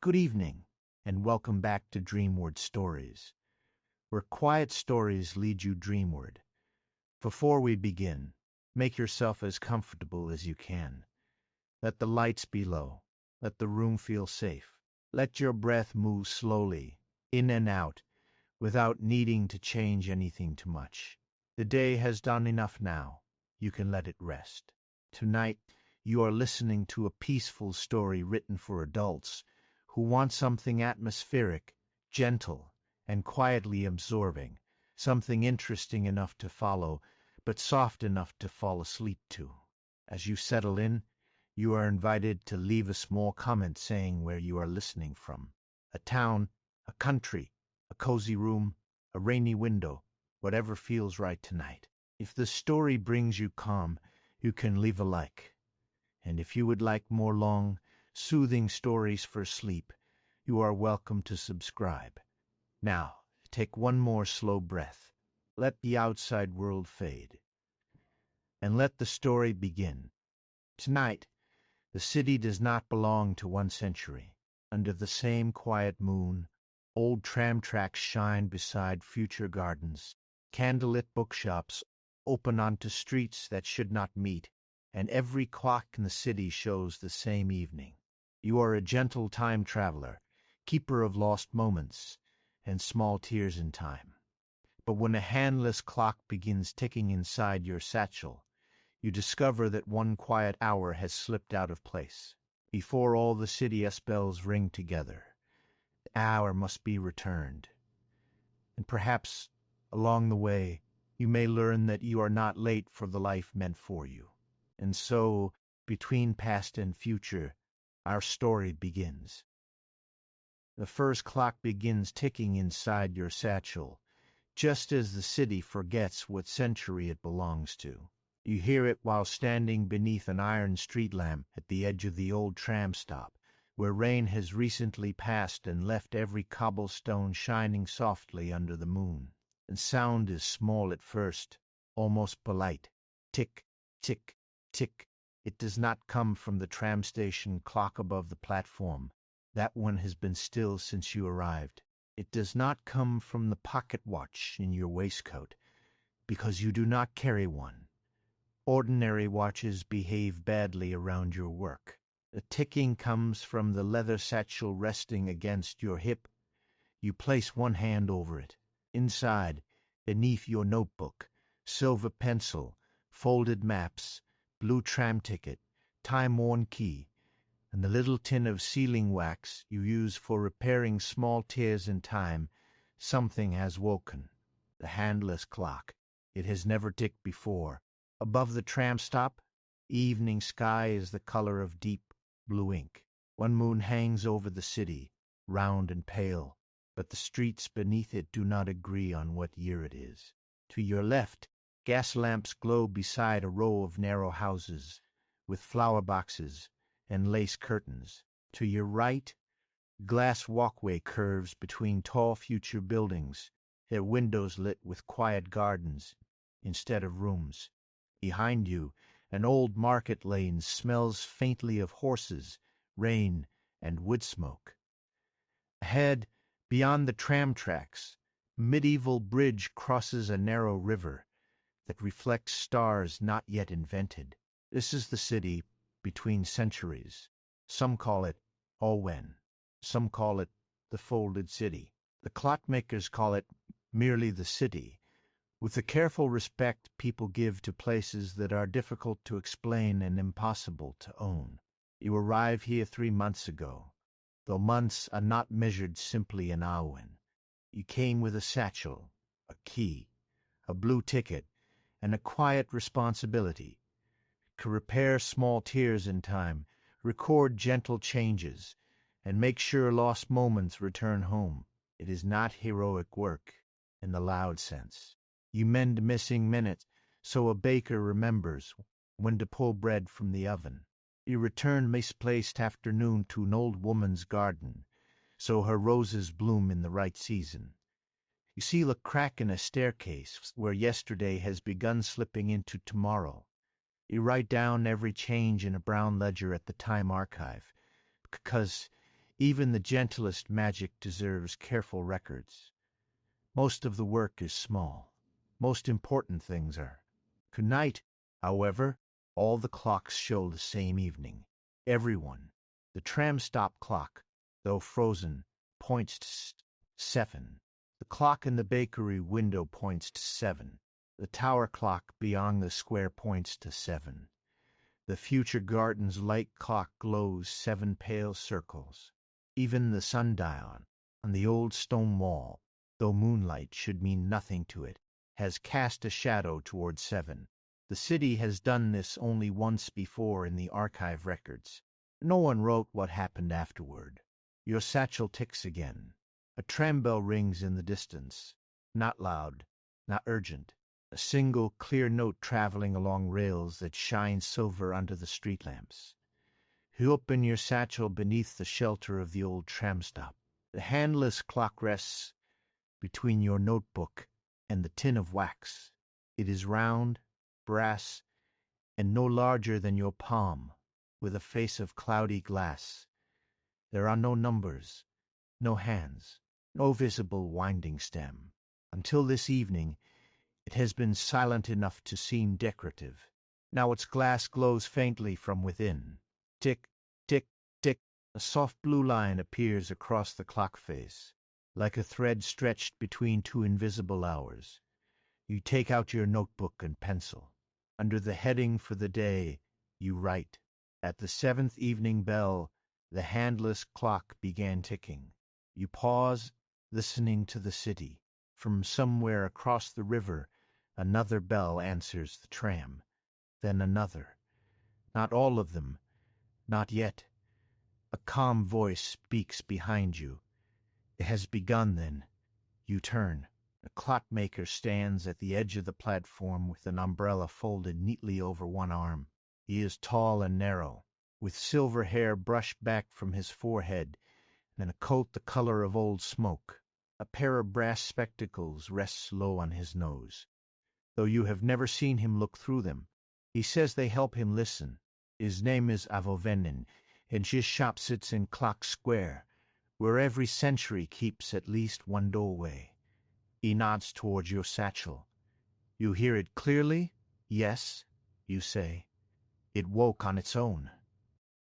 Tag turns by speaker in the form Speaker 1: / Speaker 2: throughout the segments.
Speaker 1: Good evening, and welcome back to Dreamward Stories, where quiet stories lead you dreamward. Before we begin, make yourself as comfortable as you can. Let the lights be low. Let the room feel safe. Let your breath move slowly, in and out, without needing to change anything too much. The day has done enough now. You can let it rest. Tonight, you are listening to a peaceful story written for adults who want something atmospheric, gentle, and quietly absorbing, something interesting enough to follow, but soft enough to fall asleep to. As you settle in, you are invited to leave a small comment saying where you are listening from. A town, a country, a cozy room, a rainy window, whatever feels right tonight. If the story brings you calm, you can leave a like. And if you would like more long, soothing stories for sleep, you are welcome to subscribe. Now, take one more slow breath. Let the outside world fade. And let the story begin. Tonight, the city does not belong to one century. Under the same quiet moon, old tram tracks shine beside future gardens. Candlelit bookshops open onto streets that should not meet, and every clock in the city shows the same evening. You are a gentle time traveler, keeper of lost moments and small tears in time. But when a handless clock begins ticking inside your satchel, you discover that one quiet hour has slipped out of place. Before all the city bells ring together, the hour must be returned. And perhaps, along the way, you may learn that you are not late for the life meant for you. And so, between past and future, our story begins. The first clock begins ticking inside your satchel, just as the city forgets what century it belongs to. You hear it while standing beneath an iron street lamp at the edge of the old tram stop, where rain has recently passed and left every cobblestone shining softly under the moon. And sound is small at first, almost polite. Tick, tick, tick. It does not come from the tram station clock above the platform. That one has been still since you arrived. It does not come from the pocket watch in your waistcoat, because you do not carry one. Ordinary watches behave badly around your work. The ticking comes from the leather satchel resting against your hip. You place one hand over it. Inside, beneath your notebook, silver pencil, folded maps, blue tram ticket, time-worn key, and the little tin of sealing wax you use for repairing small tears in time. Something has woken. The handless clock. It has never ticked before. Above the tram stop, evening sky is the color of deep blue ink. One moon hangs over the city, round and pale, but the streets beneath it do not agree on what year it is. To your left, gas lamps glow beside a row of narrow houses, with flower boxes and lace curtains. To your right, glass walkway curves between tall future buildings, their windows lit with quiet gardens instead of rooms. Behind you, an old market lane smells faintly of horses, rain, and wood smoke. Ahead, beyond the tram tracks, a medieval bridge crosses a narrow river that reflects stars not yet invented. This is the city between centuries. Some call it Allwhen. Some call it the folded city. The clockmakers call it merely the city, with the careful respect people give to places that are difficult to explain and impossible to own. You arrived here 3 months ago, though months are not measured simply in Allwhen. You came with a satchel, a key, a blue ticket, and a quiet responsibility to repair small tears in time, record gentle changes, and make sure lost moments return home. It is not heroic work in the loud sense. You mend missing minutes so a baker remembers when to pull bread from the oven. You return misplaced afternoon to an old woman's garden so her roses bloom in the right season. You seal a crack in a staircase where yesterday has begun slipping into tomorrow. You write down every change in a brown ledger at the time archive, because Even the gentlest magic deserves careful records. Most of the work is small. Most important things are. Tonight, however, all the clocks show the same evening. Everyone. The tram stop clock, though frozen, points to 7. The clock in the bakery window points to 7. The tower clock beyond the square points to 7. The future garden's light clock glows 7 pale circles. Even the sundial on the old stone wall, though moonlight should mean nothing to it, has cast a shadow toward 7. The city has done this only once before in the archive records. No one wrote what happened afterward. Your satchel ticks again. A tram bell rings in the distance. Not loud, not urgent. A single clear note traveling along rails that shine silver under the street lamps. You open your satchel beneath the shelter of the old tram stop. The handless clock rests between your notebook and the tin of wax. It is round, brass, and no larger than your palm, with a face of cloudy glass. There are no numbers, no hands, no visible winding stem. Until this evening, it has been silent enough to seem decorative. Now its glass glows faintly from within. Tick, tick, tick. A soft blue line appears across the clock face, like a thread stretched between two invisible hours. You take out your notebook and pencil. Under the heading for the day, you write. At the 7th evening bell, the handless clock began ticking. You pause, listening to the city. From somewhere across the river, another bell answers the tram. Then another. Not all of them. Not yet. A calm voice speaks behind you. It has begun then. You turn. A clockmaker stands at the edge of the platform with an umbrella folded neatly over one arm. He is tall and narrow, with silver hair brushed back from his forehead and a coat the color of old smoke. A pair of brass spectacles rests low on his nose, though you have never seen him look through them. He says they help him listen. His name is Allwhen, and his shop sits in Clock Square, where every century keeps at least one doorway. He nods towards your satchel. You hear it clearly? Yes, you say. It woke on its own.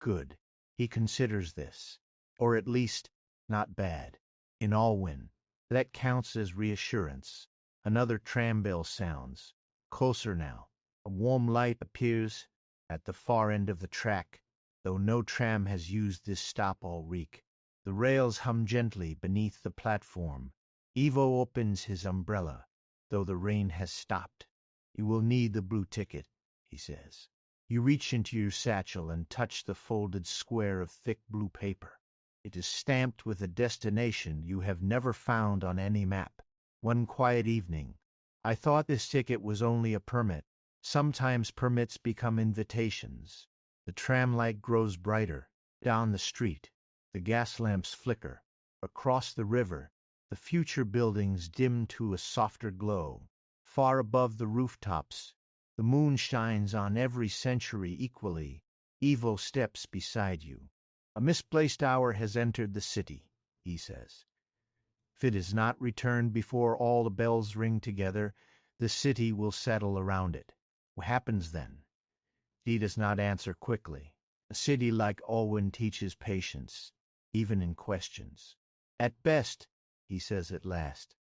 Speaker 1: Good. He considers this. Or at least, not bad. In Allwhen, that counts as reassurance. Another tram bell sounds. Closer now. A warm light appears at the far end of the track, though no tram has used this stop all week. The rails hum gently beneath the platform. Ivo opens his umbrella, though the rain has stopped. You will need the blue ticket, he says. You reach into your satchel and touch the folded square of thick blue paper. It is stamped with a destination you have never found on any map. One quiet evening, I thought this ticket was only a permit. Sometimes permits become invitations. The tram light grows brighter. Down the street, the gas lamps flicker. Across the river, the future buildings dim to a softer glow. Far above the rooftops, the moon shines on every century equally. Ivo steps beside you. A misplaced hour has entered the city, he says. If it is not returned before all the bells ring together, the city will settle around it. What happens then? He does not answer quickly. A city like Allwhen teaches patience, even in questions. At best, he says at last,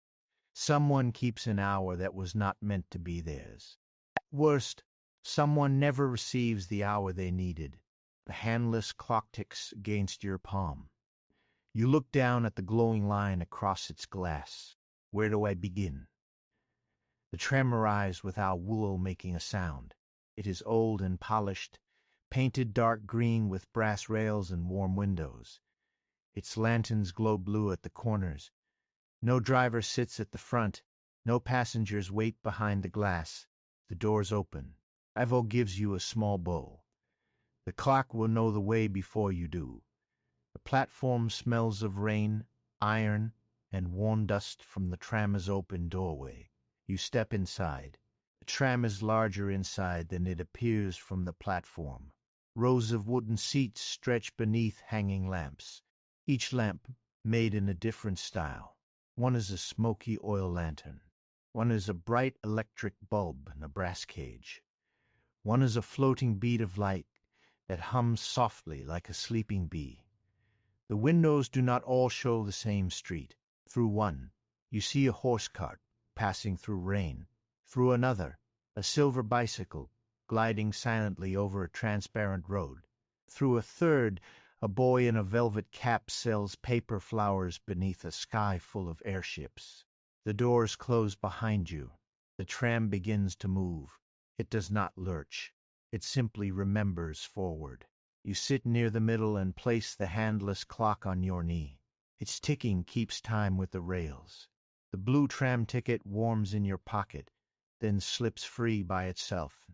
Speaker 1: someone keeps an hour that was not meant to be theirs. At worst, someone never receives the hour they needed. The handless clock ticks against your palm. You look down at the glowing line across its glass. Where do I begin? The tram arrives without wool making a sound. It is old and polished, painted dark green with brass rails and warm windows. Its lanterns glow blue at the corners. No driver sits at the front. No passengers wait behind the glass. The doors open. Ivo gives you a small bowl. The clock will know the way before you do. The platform smells of rain, iron, and warm dust from the tram's open doorway. You step inside. The tram is larger inside than it appears from the platform. Rows of wooden seats stretch beneath hanging lamps. each lamp made in a different style. One is a smoky oil lantern. One is a bright electric bulb in a brass cage. One is a floating bead of light that hums softly like a sleeping bee. The windows do not all show the same street. Through one, you see a horse cart passing through rain. Through another, a silver bicycle gliding silently over a transparent road. Through a third, a boy in a velvet cap sells paper flowers beneath a sky full of airships. The doors close behind you. The tram begins to move. It does not lurch. It simply remembers forward. You sit near the middle and place the handless clock on your knee. Its ticking keeps time with the rails. The blue tram ticket warms in your pocket, then slips free by itself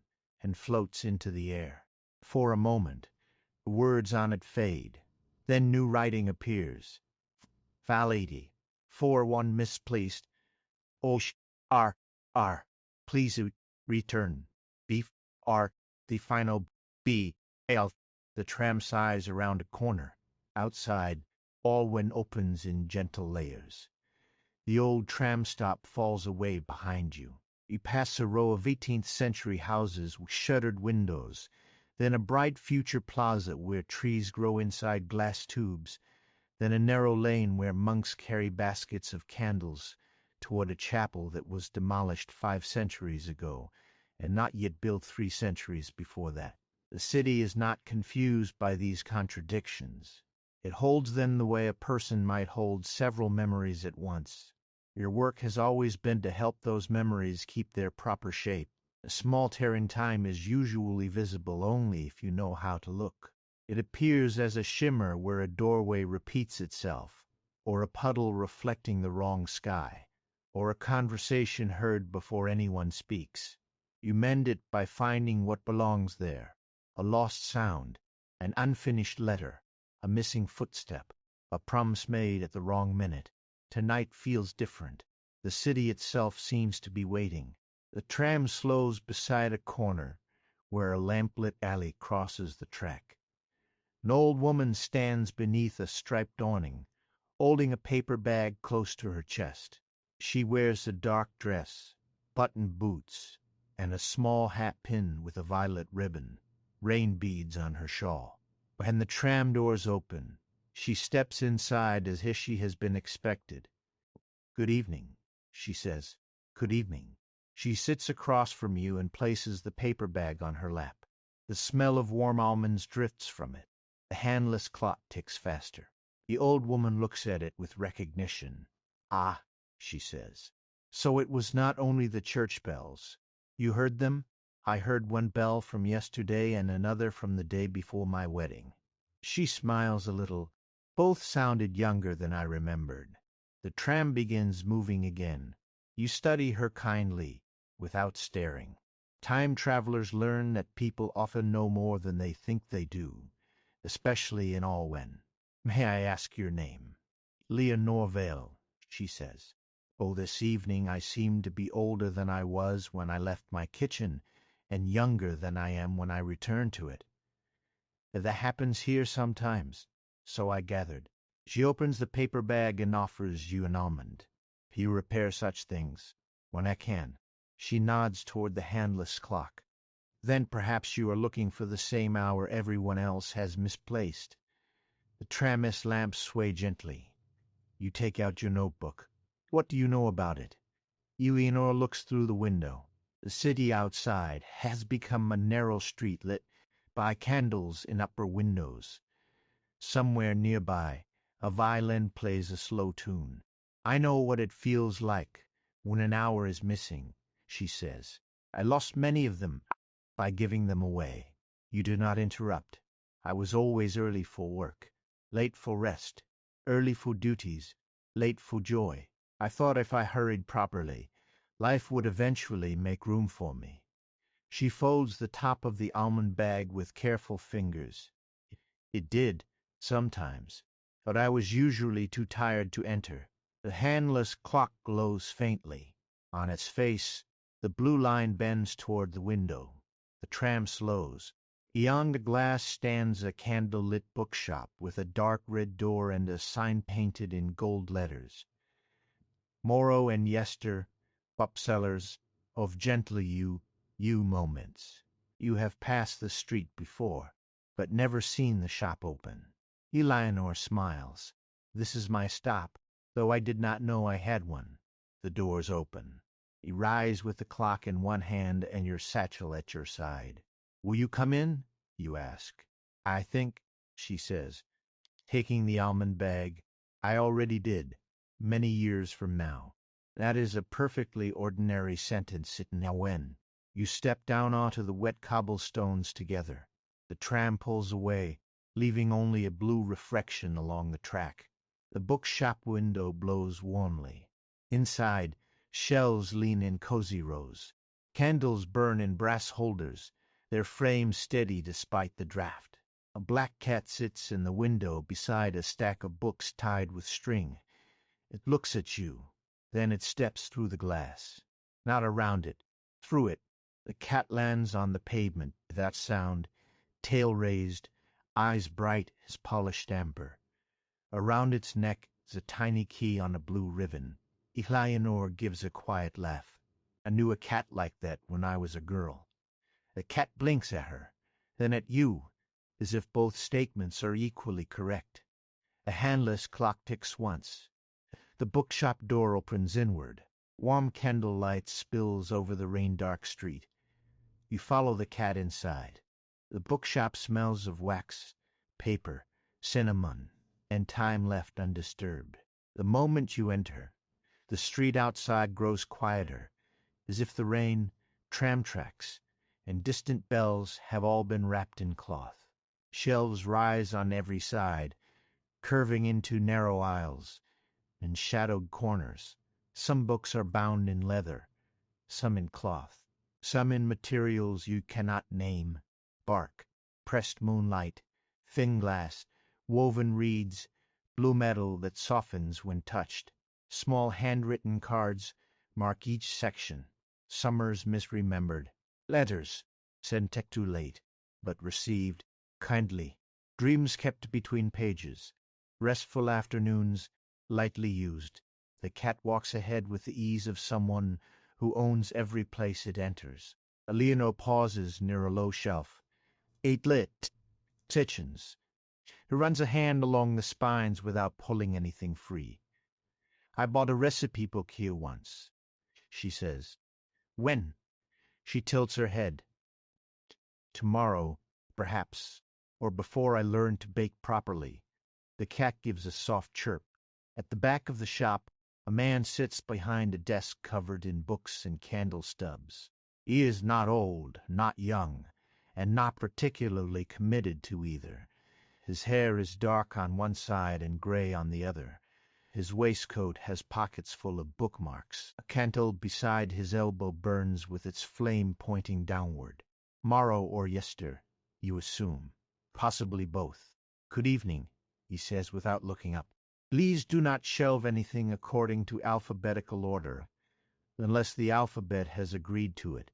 Speaker 1: and floats into the air. For a moment, the words on it fade. Then new writing appears. File 80. 4-1 misplaced. R. Please return. B. R. The final B. L. The tram sighs around a corner. Outside, Allwhen opens in gentle layers. The old tram stop falls away behind you. You pass a row of 18th century houses with shuttered windows, then a bright future plaza where trees grow inside glass tubes, then a narrow lane where monks carry baskets of candles toward a chapel that was demolished 5 centuries ago and not yet built 3 centuries before that. The city is not confused by these contradictions. It holds them the way a person might hold several memories at once. Your work has always been to help those memories keep their proper shape. A small tear in time is usually visible only if you know how to look. It appears as a shimmer where a doorway repeats itself, or a puddle reflecting the wrong sky, or a conversation heard before anyone speaks. You mend it by finding what belongs there. A lost sound, an unfinished letter, a missing footstep, a promise made at the wrong minute. Tonight feels different. The city itself seems to be waiting. The tram slows beside a corner where a lamplit alley crosses the track. An old woman stands beneath a striped awning, holding a paper bag close to her chest. She wears a dark dress, buttoned boots, and a small hat pinned with a violet ribbon, rain beads on her shawl. When the tram doors open, she steps inside as if she has been expected. "Good evening," she says. "Good evening." She sits across from you and places the paper bag on her lap. The smell of warm almonds drifts from it. The handless clock ticks faster. The old woman looks at it with recognition. "Ah," she says. "So it was not only the church bells. You heard them? I heard one bell from yesterday and another from the day before my wedding." She smiles a little. Both sounded younger than I remembered. The tram begins moving again. You study her kindly, without staring. Time travelers learn that people often know more than they think they do, especially in Allwhen. "May I ask your name?" "Leonore Vale," she says. "Oh, this evening I seem to be older than I was when I left my kitchen, and younger than I am when I return to it. That happens here sometimes, so I gathered." She opens the paper bag and offers you an almond. "You repair such things." "When I can." She nods toward the handless clock. "Then perhaps you are looking for the same hour everyone else has misplaced." The tram's lamps sway gently. You take out your notebook. "What do you know about it?" Eleanor looks through the window. The city outside has become a narrow street lit by candles in upper windows. Somewhere nearby, a violin plays a slow tune. "I know what it feels like when an hour is missing," she says. "I lost many of them by giving them away." You do not interrupt. "I was always early for work, late for rest, early for duties, late for joy. I thought if I hurried properly, life would eventually make room for me." She folds the top of the almond bag with careful fingers. "It did, sometimes, but I was usually too tired to enter." The handless clock glows faintly. On its face, the blue line bends toward the window. The tram slows. Beyond the glass stands a candlelit bookshop with a dark red door and a sign painted in gold letters. Morrow and yester, booksellers of gently you moments. You have passed the street before, but never seen the shop open. Eleanor smiles. This is my stop, though I did not know I had one. The doors open. You rise with the clock in one hand and your satchel at your side. Will you come in? You ask. I think, she says, taking the almond bag, I already did, many years from now. That is a perfectly ordinary sentence in Allwhen. You step down onto the wet cobblestones together. The tram pulls away, leaving only a blue reflection along the track. The bookshop window blows warmly. Inside, shelves lean in cozy rows. Candles burn in brass holders, their frames steady despite the draught. A black cat sits in the window beside a stack of books tied with string. It looks at you, then it steps through the glass. Not around it, through it. The cat lands on the pavement without sound, tail raised, eyes bright as polished amber. Around its neck is a tiny key on a blue ribbon. Eleanor gives a quiet laugh. I knew a cat like that when I was a girl. The cat blinks at her, then at you, as if both statements are equally correct. A handless clock ticks once. The bookshop door opens inward. Warm candlelight spills over the rain-dark street. You follow the cat inside. The bookshop smells of wax, paper, cinnamon, and time left undisturbed. The moment you enter, the street outside grows quieter, as if the rain, tram tracks, and distant bells have all been wrapped in cloth. Shelves rise on every side, curving into narrow aisles and shadowed corners. Some books are bound in leather, some in cloth, some in materials you cannot name: bark, pressed moonlight, thin glass, woven reeds, blue metal that softens when touched. Small handwritten cards mark each section. Summers misremembered. Letters, sent too late, but received kindly. Dreams kept between pages. Restful afternoons, lightly used. The cat walks ahead with the ease of someone who owns every place it enters. Eleanor pauses near a low shelf. Eight lit, Sitchins. He runs a hand along the spines without pulling anything free. I bought a recipe book here once, she says. When? She tilts her head. Tomorrow, perhaps, or before I learn to bake properly. The cat gives a soft chirp. At the back of the shop, a man sits behind a desk covered in books and candle stubs. He is not old, not young, and not particularly committed to either. His hair is dark on one side and gray on the other. His waistcoat has pockets full of bookmarks. A candle beside his elbow burns with its flame pointing downward. Morrow or yester, you assume. Possibly both. Good evening, he says without looking up. Please do not shelve anything according to alphabetical order, unless the alphabet has agreed to it.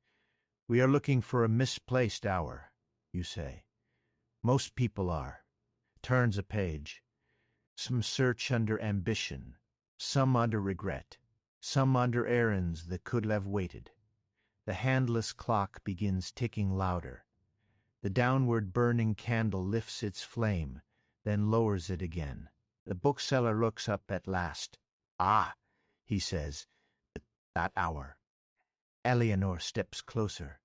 Speaker 1: We are looking for a misplaced hour, you say. Most people are. Turns a page. Some search under ambition, some under regret, some under errands that could have waited. The handless clock begins ticking louder. The downward burning candle lifts its flame, then lowers it again. The bookseller looks up at last. Ah, he says, that hour. Eleanor steps closer.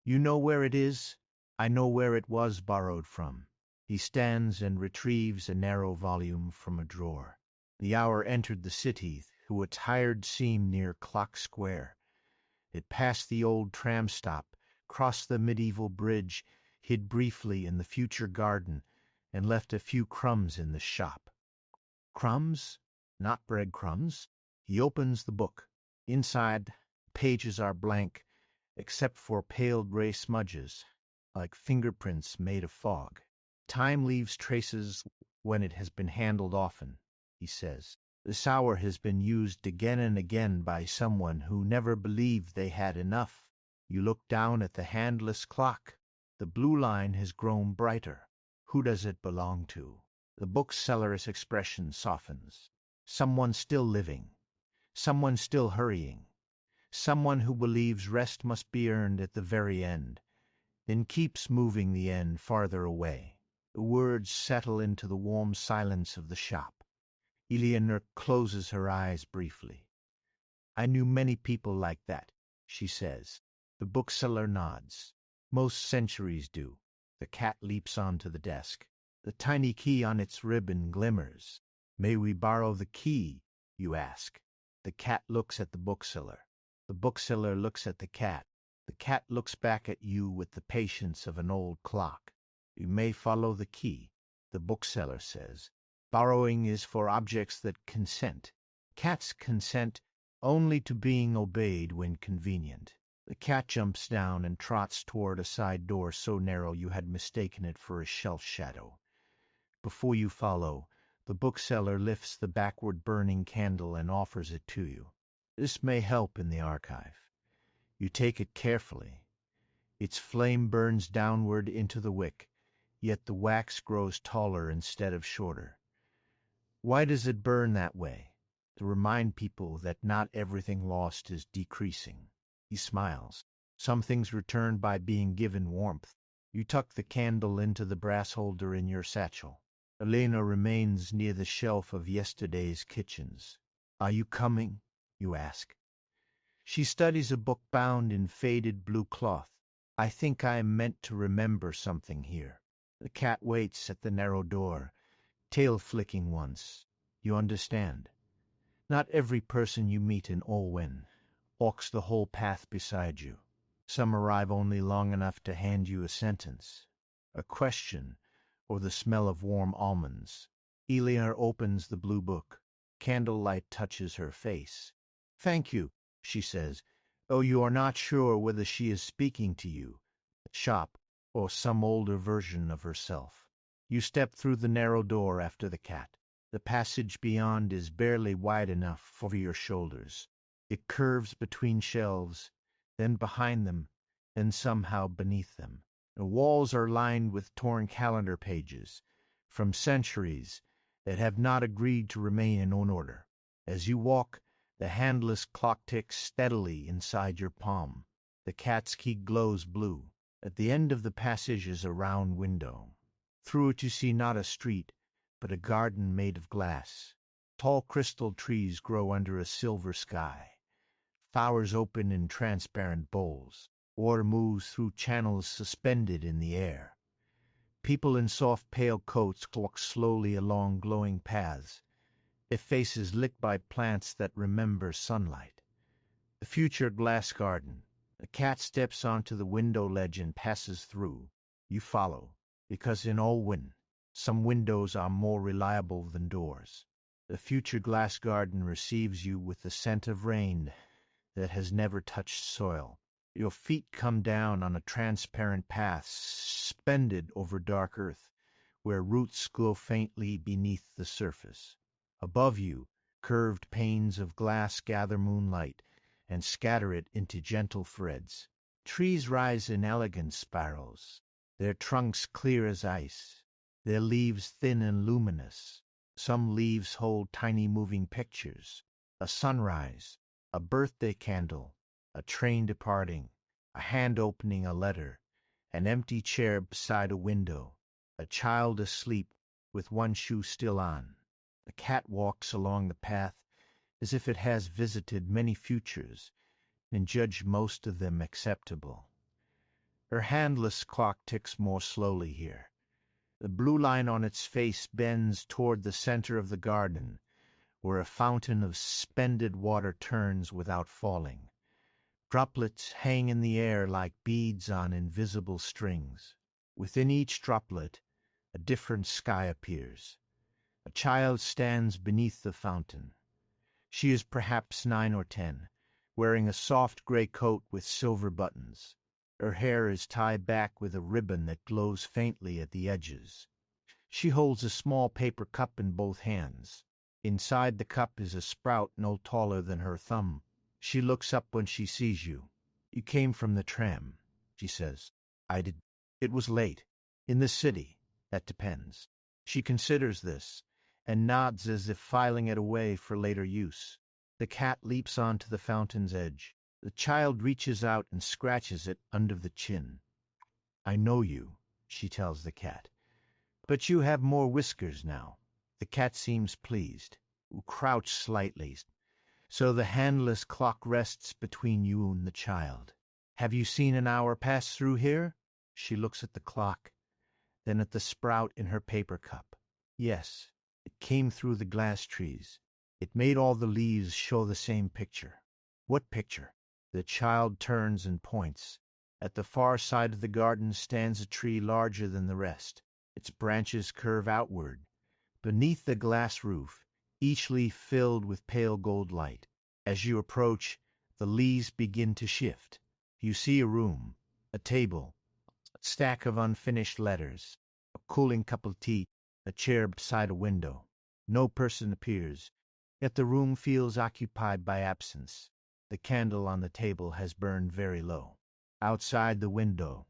Speaker 1: You know where it is? I know where it was borrowed from. He stands and retrieves a narrow volume from a drawer. The hour entered the city through a tired seam near Clock Square. It passed the old tram stop, crossed the medieval bridge, hid briefly in the future garden, and left a few crumbs in the shop. Crumbs? Not breadcrumbs. He opens the book. Inside, pages are blank, except for pale gray smudges, like fingerprints made of fog. Time leaves traces when it has been handled often, he says. This hour has been used again and again by someone who never believed they had enough. You look down at the handless clock. The blue line has grown brighter. Who does it belong to? The bookseller's expression softens. Someone still living. Someone still hurrying. Someone who believes rest must be earned at the very end, then keeps moving the end farther away. The words settle into the warm silence of the shop. Eleanor closes her eyes briefly. I knew many people like that, she says. The bookseller nods. Most centuries do. The cat leaps onto the desk. The tiny key on its ribbon glimmers. May we borrow the key, you ask. The cat looks at the bookseller. The bookseller looks at the cat. The cat looks back at you with the patience of an old clock. You may follow the key, the bookseller says. Borrowing is for objects that consent. Cats consent only to being obeyed when convenient. The cat jumps down and trots toward a side door so narrow you had mistaken it for a shelf shadow. Before you follow, the bookseller lifts the backward burning candle and offers it to you. This may help in the archive. You take it carefully. Its flame burns downward into the wick, yet the wax grows taller instead of shorter. Why does it burn that way? To remind people that not everything lost is decreasing. He smiles. Some things return by being given warmth. You tuck the candle into the brass holder in your satchel. Elena remains near the shelf of yesterday's kitchens. Are you coming? You ask. She studies a book bound in faded blue cloth. I think I am meant to remember something here. The cat waits at the narrow door, tail flicking once. You understand. Not every person you meet in Allwhen walks the whole path beside you. Some arrive only long enough to hand you a sentence, a question, or the smell of warm almonds. Eleanor opens the blue book. Candlelight touches her face. Thank you, she says, though you are not sure whether she is speaking to you, the shop, or some older version of herself. You step through the narrow door after the cat. The passage beyond is barely wide enough for your shoulders. It curves between shelves, then behind them, then somehow beneath them. The walls are lined with torn calendar pages, from centuries that have not agreed to remain in order. As you walk, the handless clock ticks steadily inside your palm. The cat's key glows blue. At the end of the passage is a round window. Through it you see not a street, but a garden made of glass. Tall crystal trees grow under a silver sky. Flowers open in transparent bowls. Water moves through channels suspended in the air. People in soft pale coats walk slowly along glowing paths, their faces lit by plants that remember sunlight. The future glass garden. The cat steps onto the window ledge and passes through. You follow, because in Allwhen, some windows are more reliable than doors. The future glass garden receives you with the scent of rain that has never touched soil. Your feet come down on a transparent path suspended over dark earth, where roots glow faintly beneath the surface. Above you, curved panes of glass gather moonlight and scatter it into gentle threads. Trees rise in elegant spirals, their trunks clear as ice, their leaves thin and luminous. Some leaves hold tiny moving pictures, a sunrise, a birthday candle, a train departing, a hand opening a letter, an empty chair beside a window, a child asleep with one shoe still on. The cat walks along the path as if it has visited many futures and judged most of them acceptable. Her handless clock ticks more slowly here. The blue line on its face bends toward the center of the garden, where a fountain of suspended water turns without falling. Droplets hang in the air like beads on invisible strings. Within each droplet, a different sky appears. A child stands beneath the fountain. She is perhaps 9 or 10, wearing a soft gray coat with silver buttons. Her hair is tied back with a ribbon that glows faintly at the edges. She holds a small paper cup in both hands. Inside the cup is a sprout no taller than her thumb. She looks up when she sees you. You came from the tram, she says. I did. It was late. In the city. That depends. She considers this, and nods as if filing it away for later use. The cat leaps onto the fountain's edge. The child reaches out and scratches it under the chin. "I know you," she tells the cat. "But you have more whiskers now." The cat seems pleased. Crouch slightly, so the handless clock rests between you and the child. "Have you seen an hour pass through here?" She looks at the clock, then at the sprout in her paper cup. Yes, it came through the glass trees. It made all the leaves show the same picture. What picture? The child turns and points. At the far side of the garden stands a tree larger than the rest. Its branches curve outward. Beneath the glass roof, each leaf filled with pale gold light. As you approach, the leaves begin to shift. You see a room, a table, a stack of unfinished letters, a cooling cup of tea, a chair beside a window. No person appears, yet the room feels occupied by absence. The candle on the table has burned very low. Outside the window,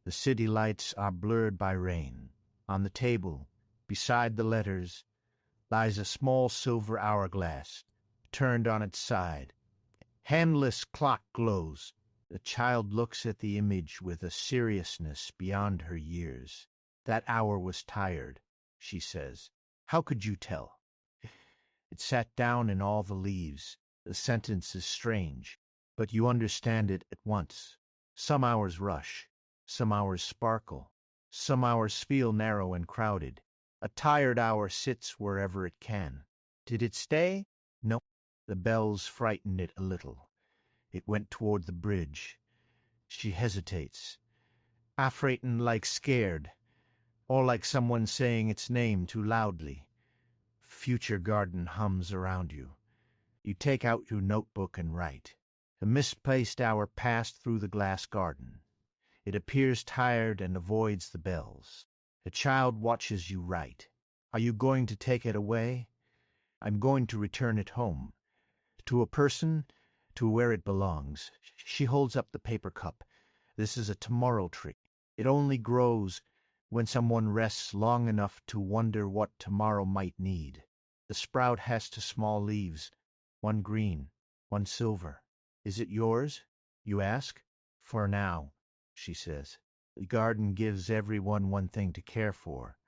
Speaker 1: the city lights are blurred by rain. On the table, beside the letters, lies a small silver hourglass, turned on its side. Handless clock glows. The child looks at the image with a seriousness beyond her years. "That hour was tired," she says. "How could you tell?" It sat down in all the leaves. The sentence is strange, but you understand it at once. Some hours rush, some hours sparkle, some hours feel narrow and crowded. A tired hour sits wherever it can. Did it stay? No. The bells frightened it a little. It went toward the bridge. She hesitates. Afraid like scared, or like someone saying its name too loudly. Future garden hums around you. You take out your notebook and write. The misplaced hour passed through the glass garden. It appears tired and avoids the bells. The child watches you write. "Are you going to take it away?" "I'm going to return it home. To a person, to where it belongs." She holds up the paper cup. "This is a tomorrow tree. It only grows when someone rests long enough to wonder what tomorrow might need. The sprout has two small leaves, one green, one silver. Is it yours, you ask?" "For now," she says. "The garden gives everyone one thing to care for,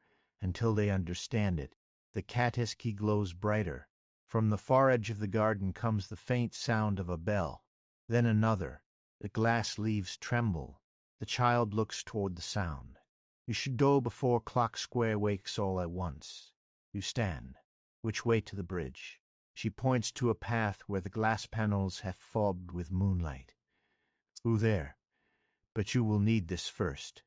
Speaker 1: until they understand it." The cateschy glows brighter. From the far edge of the garden comes the faint sound of a bell. Then another. The glass leaves tremble. The child looks toward the sound. "You should go before Clock Square wakes all at once." You stand. "Which way to the bridge?" She points to a path where the glass panels have fobbed with moonlight. "Through there. But you will need this first."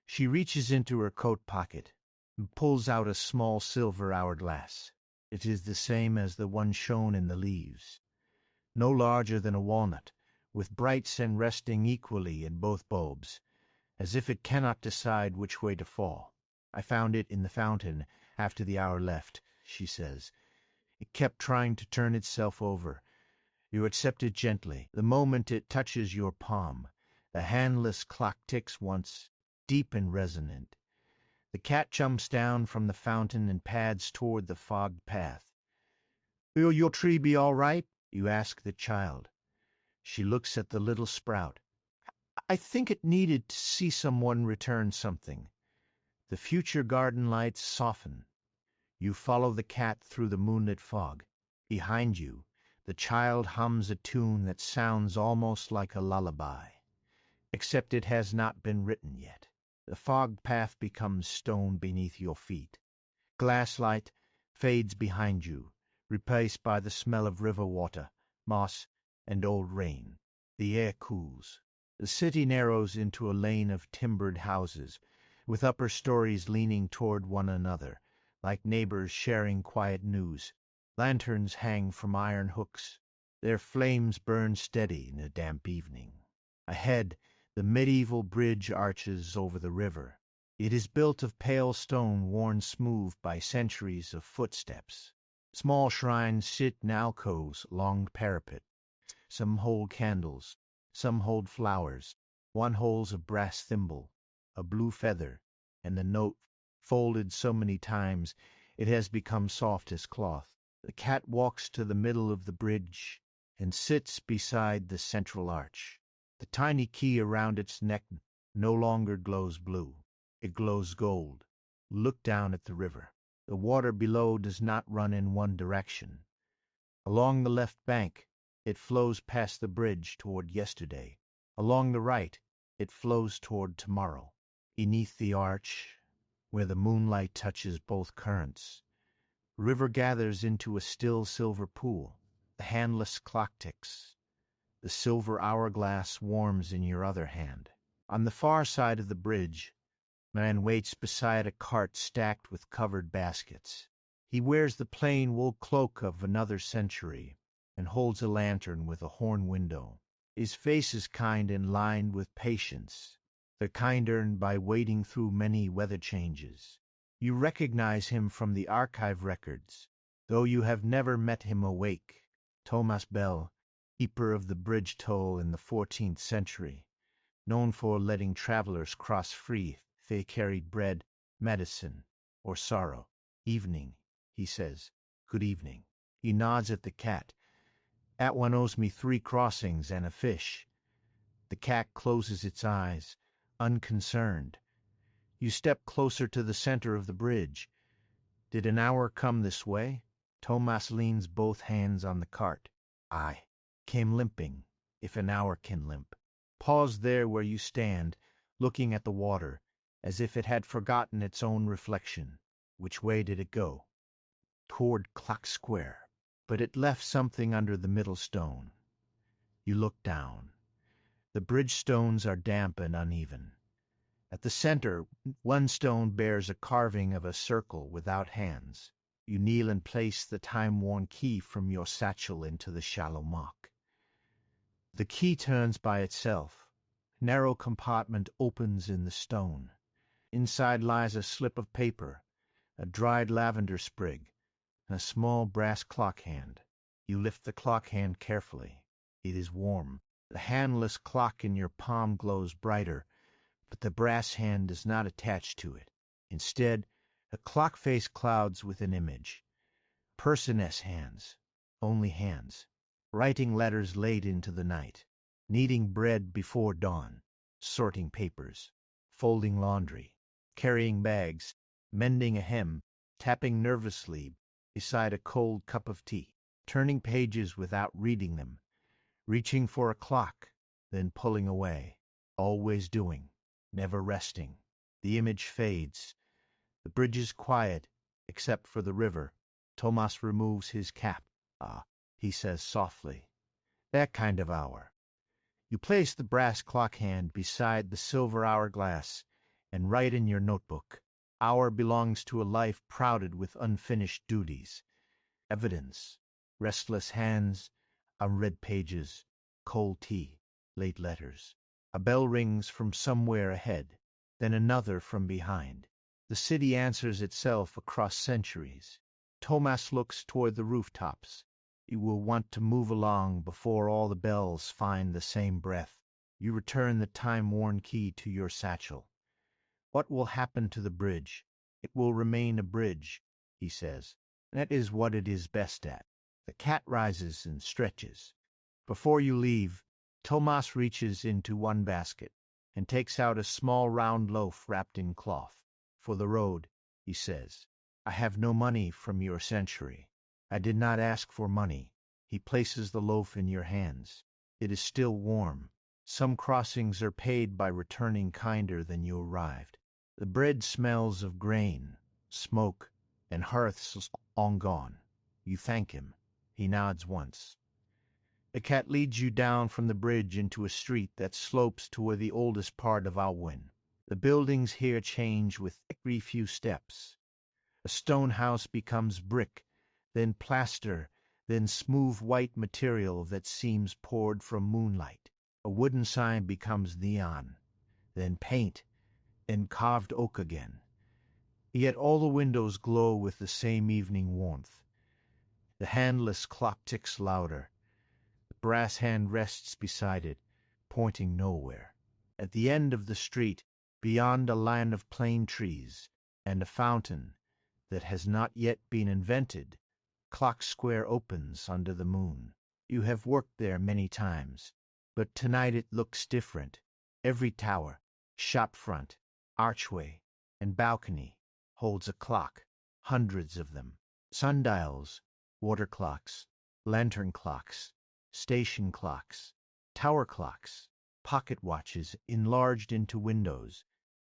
Speaker 1: She reaches into her coat pocket and pulls out a small silver hourglass. It is the same as the one shown in the leaves, no larger than a walnut, with brights and resting equally in both bulbs, as if it cannot decide which way to fall. "I found it in the fountain after the hour left," she says. "It kept trying to turn itself over. You accept it gently. The moment it touches your palm, the handless clock ticks once, deep and resonant. The cat jumps down from the fountain and pads toward the fogged path. "Will your tree be all right?" you ask the child. She looks at the little sprout. "I think it needed to see someone return something." The future garden lights soften. You follow the cat through the moonlit fog. Behind you, the child hums a tune that sounds almost like a lullaby, except it has not been written yet. The fogged path becomes stone beneath your feet. Glass light fades behind you, replaced by the smell of river water, moss, and old rain. The air cools. The city narrows into a lane of timbered houses, with upper stories leaning toward one another, like neighbors sharing quiet news. Lanterns hang from iron hooks. Their flames burn steady in a damp evening. Ahead, the medieval bridge arches over the river. It is built of pale stone worn smooth by centuries of footsteps. Small shrines sit in alcoves along the parapet. Some hold candles, some hold flowers. One holds a brass thimble. a blue feather, and the note folded so many times it has become soft as cloth. The cat walks to the middle of the bridge and sits beside the central arch. The tiny key around its neck no longer glows blue. It glows gold. Look down at the river. The water below does not run in one direction. Along the left bank, it flows past the bridge toward yesterday. Along the right, it flows toward tomorrow. Beneath the arch, where the moonlight touches both currents, the river gathers into a still silver pool. The handless clock ticks. The silver hourglass warms in your other hand. On the far side of the bridge, a man waits beside a cart stacked with covered baskets. He wears the plain wool cloak of another century and holds a lantern with a horn window. His face is kind and lined with patience, the kind earned by wading through many weather changes. You recognize him from the archive records, though you have never met him awake. Thomas Bell, keeper of the bridge toll in the 14th century, known for letting travelers cross free if they carried bread, medicine, or sorrow. Evening, he says. Good evening. He nods at the cat. That one owes me 3 crossings and a fish. The cat closes its eyes, unconcerned. You step closer to the center of the bridge. Did an hour come this way? Thomas leans both hands on the cart. Aye, came limping, if an hour can limp. Pause there where you stand, looking at the water, as if it had forgotten its own reflection. Which way did it go? Toward Clock Square. But it left something under the middle stone. You look down. The bridge stones are damp and uneven. At the center, one stone bears a carving of a circle without hands. You kneel and place the time-worn key from your satchel into the shallow muck. The key turns by itself. A narrow compartment opens in the stone. Inside lies a slip of paper, a dried lavender sprig, and a small brass clock hand. You lift the clock hand carefully. It is warm. The handless clock in your palm glows brighter, but the brass hand is not attached to it. Instead, the clock face clouds with an image. Personess hands, only hands, writing letters late into the night, kneading bread before dawn, sorting papers, folding laundry, carrying bags, mending a hem, tapping nervously beside a cold cup of tea, turning pages without reading them, reaching for a clock, then pulling away, always doing, never resting. The image fades. The bridge is quiet, except for the river. Thomas removes his cap. Ah, he says softly, that kind of hour. You place the brass clock hand beside the silver hourglass and write in your notebook. Hour belongs to a life crowded with unfinished duties. Evidence, restless hands, unread pages, cold tea, late letters. A bell rings from somewhere ahead, then another from behind. The city answers itself across centuries. Thomas looks toward the rooftops. You will want to move along before all the bells find the same breath. You return the time-worn key to your satchel. What will happen to the bridge? It will remain a bridge, he says. That is what it is best at. The cat rises and stretches. Before you leave, Thomas reaches into one basket and takes out a small round loaf wrapped in cloth. For the road, he says. I have no money from your century. I did not ask for money. He places the loaf in your hands. It is still warm. Some crossings are paid by returning kinder than you arrived. The bread smells of grain, smoke, and hearths long gone. You thank him. He nods once. The cat leads you down from the bridge into a street that slopes toward the oldest part of Allwhen. The buildings here change with every few steps. A stone house becomes brick, then plaster, then smooth white material that seems poured from moonlight. A wooden sign becomes neon, then paint, then carved oak again. Yet all the windows glow with the same evening warmth. The handless clock ticks louder. The brass hand rests beside it, pointing nowhere. At the end of the street, Beyond a line of plane trees and a fountain that has not yet been invented, Clock Square opens under the moon. You have worked there many times, but tonight it looks different. Every tower, shop front, archway, and balcony holds a clock, hundreds of them. Sundials, water clocks, lantern clocks, station clocks, tower clocks, pocket watches enlarged into windows,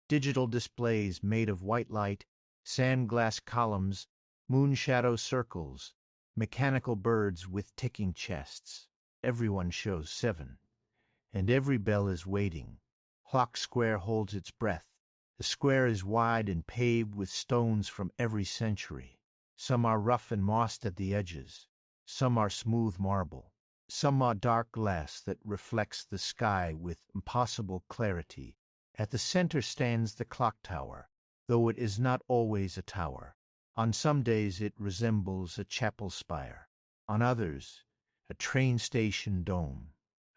Speaker 1: digital displays made of white light, sand glass columns, moonshadow circles, mechanical birds with ticking chests. Everyone shows 7, and every bell is waiting. Clock Square holds its breath. The square is wide and paved with stones from every century. Some are rough and mossed at the edges. Some are smooth marble. Some are dark glass that reflects the sky with impossible clarity. At the center stands the clock tower, though it is not always a tower. On some days it resembles a chapel spire. On others, a train station dome,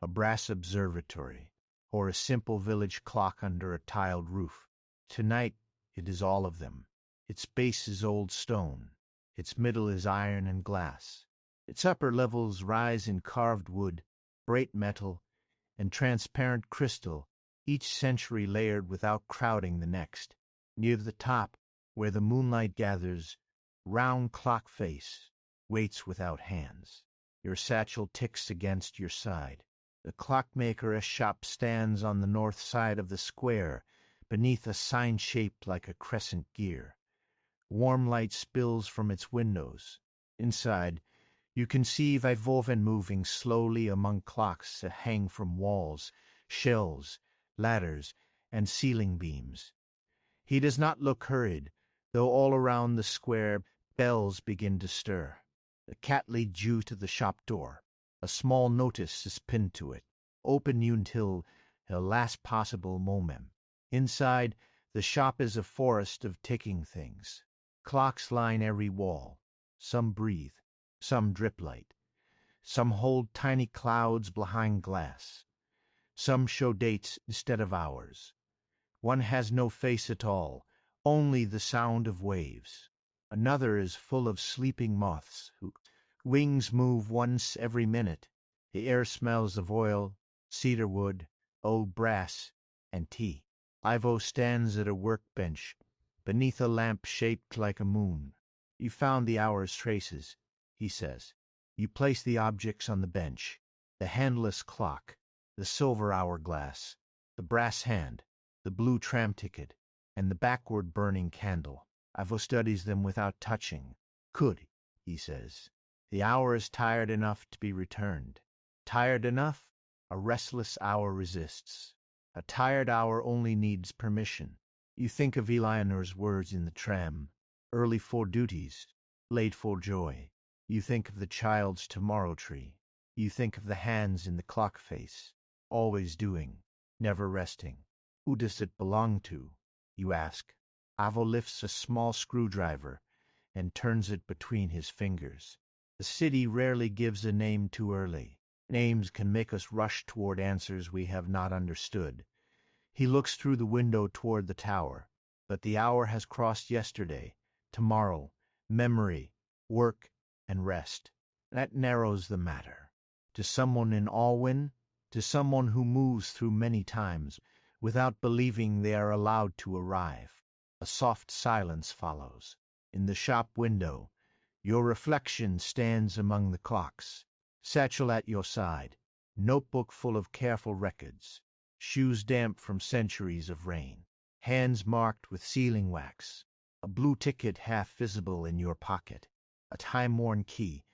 Speaker 1: a brass observatory, or a simple village clock under a tiled roof. Tonight it is all of them. Its base is old stone. Its middle is iron and glass. Its upper levels rise in carved wood, bright metal, and transparent crystal, each century layered without crowding the next. Near the top, where the moonlight gathers, round clock face waits without hands. Your satchel ticks against your side. The clockmaker's shop stands on the north side of the square, beneath a sign shaped like a crescent gear. Warm light spills from its windows. Inside, you can see Allwhen moving slowly among clocks that hang from walls, shelves, ladders, and ceiling beams. He does not look hurried, though all around the square bells begin to stir. The cat leads you to the shop door. A small notice is pinned to it. Open until the last possible moment. Inside, the shop is a forest of ticking things. Clocks line every wall. Some breathe. Some drip light. Some hold tiny clouds behind glass. Some show dates instead of hours. One has no face at all, only the sound of waves. Another is full of sleeping moths whose wings move once every minute. The air smells of oil, cedar wood, old brass, and tea. Ivo stands at a workbench beneath a lamp shaped like a moon. You found the hour's traces, he says. You place the objects on the bench: the handless clock, the silver hourglass, the brass hand, the blue tram ticket, and the backward burning candle. Ivo studies them without touching. Good, he says. The hour is tired enough to be returned. Tired enough? A restless hour resists. A tired hour only needs permission. You think of Eleanor's words in the tram: early for duties, late for joy. You think of the child's tomorrow tree. You think of the hands in the clock face, always doing, never resting. Who does it belong to? You ask. Ivo lifts a small screwdriver and turns it between his fingers. The city rarely gives a name too early. Names can make us rush toward answers we have not understood. He looks through the window toward the tower. But the hour has crossed yesterday, tomorrow, memory, work, and rest. That narrows the matter. To someone in Allwhen, to someone who moves through many times, without believing they are allowed to arrive. A soft silence follows. In the shop window, your reflection stands among the clocks. Satchel at your side, notebook full of careful records, shoes damp from centuries of rain, hands marked with sealing wax, a blue ticket half visible in your pocket, a time-worn key,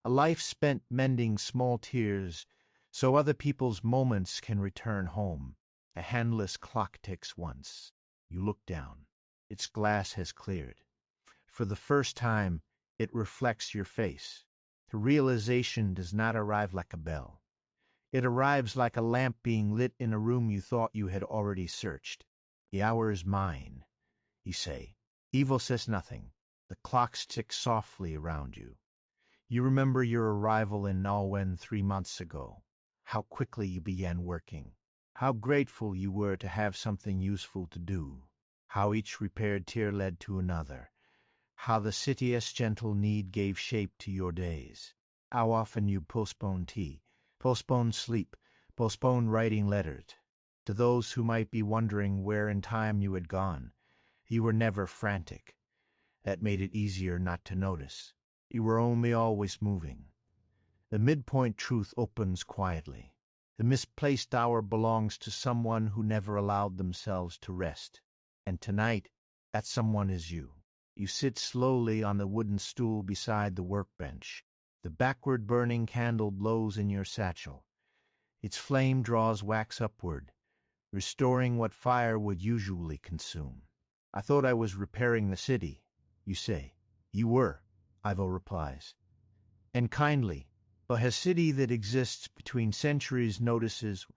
Speaker 1: a life spent mending small tears so other people's moments can return home. A handless clock ticks once. You look down. Its glass has cleared. For the first time, it reflects your face. The realization does not arrive like a bell. It arrives like a lamp being lit in a room you thought you had already searched. The hour is mine, you say. Ivo says nothing. The clocks tick softly around you. You remember your arrival in Allwhen 3 months ago. How quickly you began working. How grateful you were to have something useful to do. How each repaired tear led to another. How the city's gentle need gave shape to your days. How often you postponed tea, postponed sleep, postponed writing letters. To those who might be wondering where in time you had gone, you were never frantic. That made it easier not to notice. You were only always moving. The midpoint truth opens quietly. The misplaced hour belongs to someone who never allowed themselves to rest. And tonight, that someone is you. You sit slowly on the wooden stool beside the workbench. The backward burning candle blows in your satchel. Its flame draws wax upward, restoring what fire would usually consume. I thought I was repairing the city, you say. You were, Ivo replies. And kindly, but a city that exists between centuries notices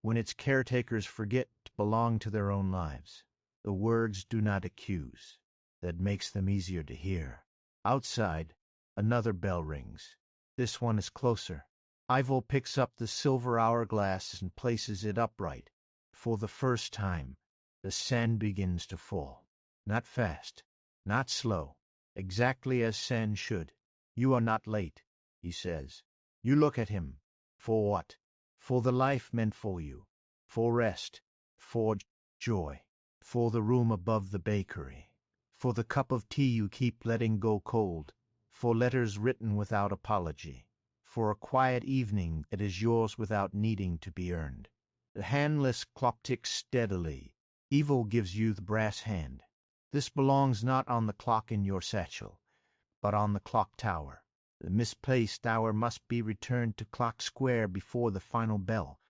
Speaker 1: when its caretakers forget to belong to their own lives. The words do not accuse. That makes them easier to hear. Outside, another bell rings. This one is closer. Ivo picks up the silver hourglass and places it upright. For the first time, the sand begins to fall. Not fast, not slow, exactly as sand should. You are not late, he says. You look at him. For what? For the life meant for you. For rest. For joy. For the room above the bakery. For the cup of tea you keep letting go cold. For letters written without apology. For a quiet evening that is yours without needing to be earned. The handless clock ticks steadily. Evil gives you the brass hand. This belongs not on the clock in your satchel, but on the clock tower. The misplaced hour must be returned to Clock Square before the final bell.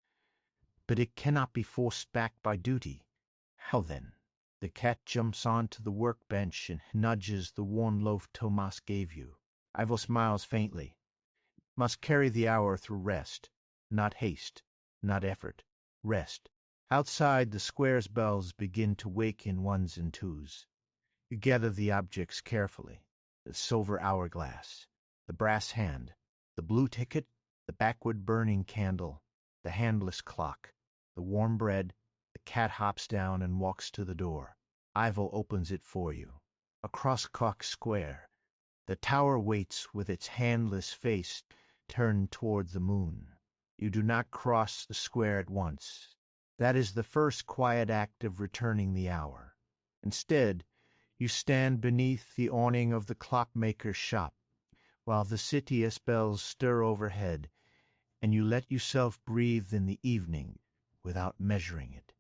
Speaker 1: But it cannot be forced back by duty. How then? The cat jumps onto the workbench and nudges the warm loaf Tomas gave you. Ivo smiles faintly. Must carry the hour through rest, not haste, not effort. Rest. Outside, the square's bells begin to wake in ones and twos. You gather the objects carefully. The silver hourglass, the brass hand, the blue ticket, the backward burning candle, the handless clock, the warm bread. The cat hops down and walks to the door. Ivo opens it for you. Across Clock Square, the tower waits with its handless face turned toward the moon. You do not cross the square at once. That is the first quiet act of returning the hour. Instead, you stand beneath the awning of the clockmaker's shop, while the city's bells stir overhead, and you let yourself breathe in the evening without measuring it.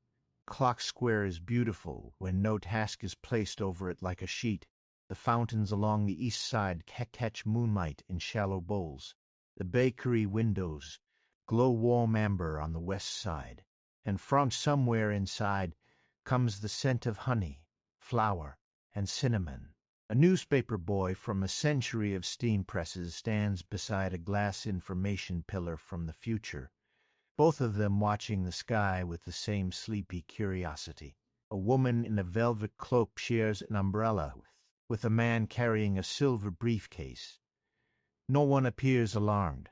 Speaker 1: Clock Square is beautiful when no task is placed over it like a sheet. The fountains along the east side catch moonlight in shallow bowls. The bakery windows glow warm amber on the west side, and from somewhere inside comes the scent of honey, flour, and cinnamon. A newspaper boy from a century of steam presses stands beside a glass information pillar from the future, both of them watching the sky with the same sleepy curiosity. A woman in a velvet cloak shares an umbrella with a man carrying a silver briefcase. No one appears alarmed.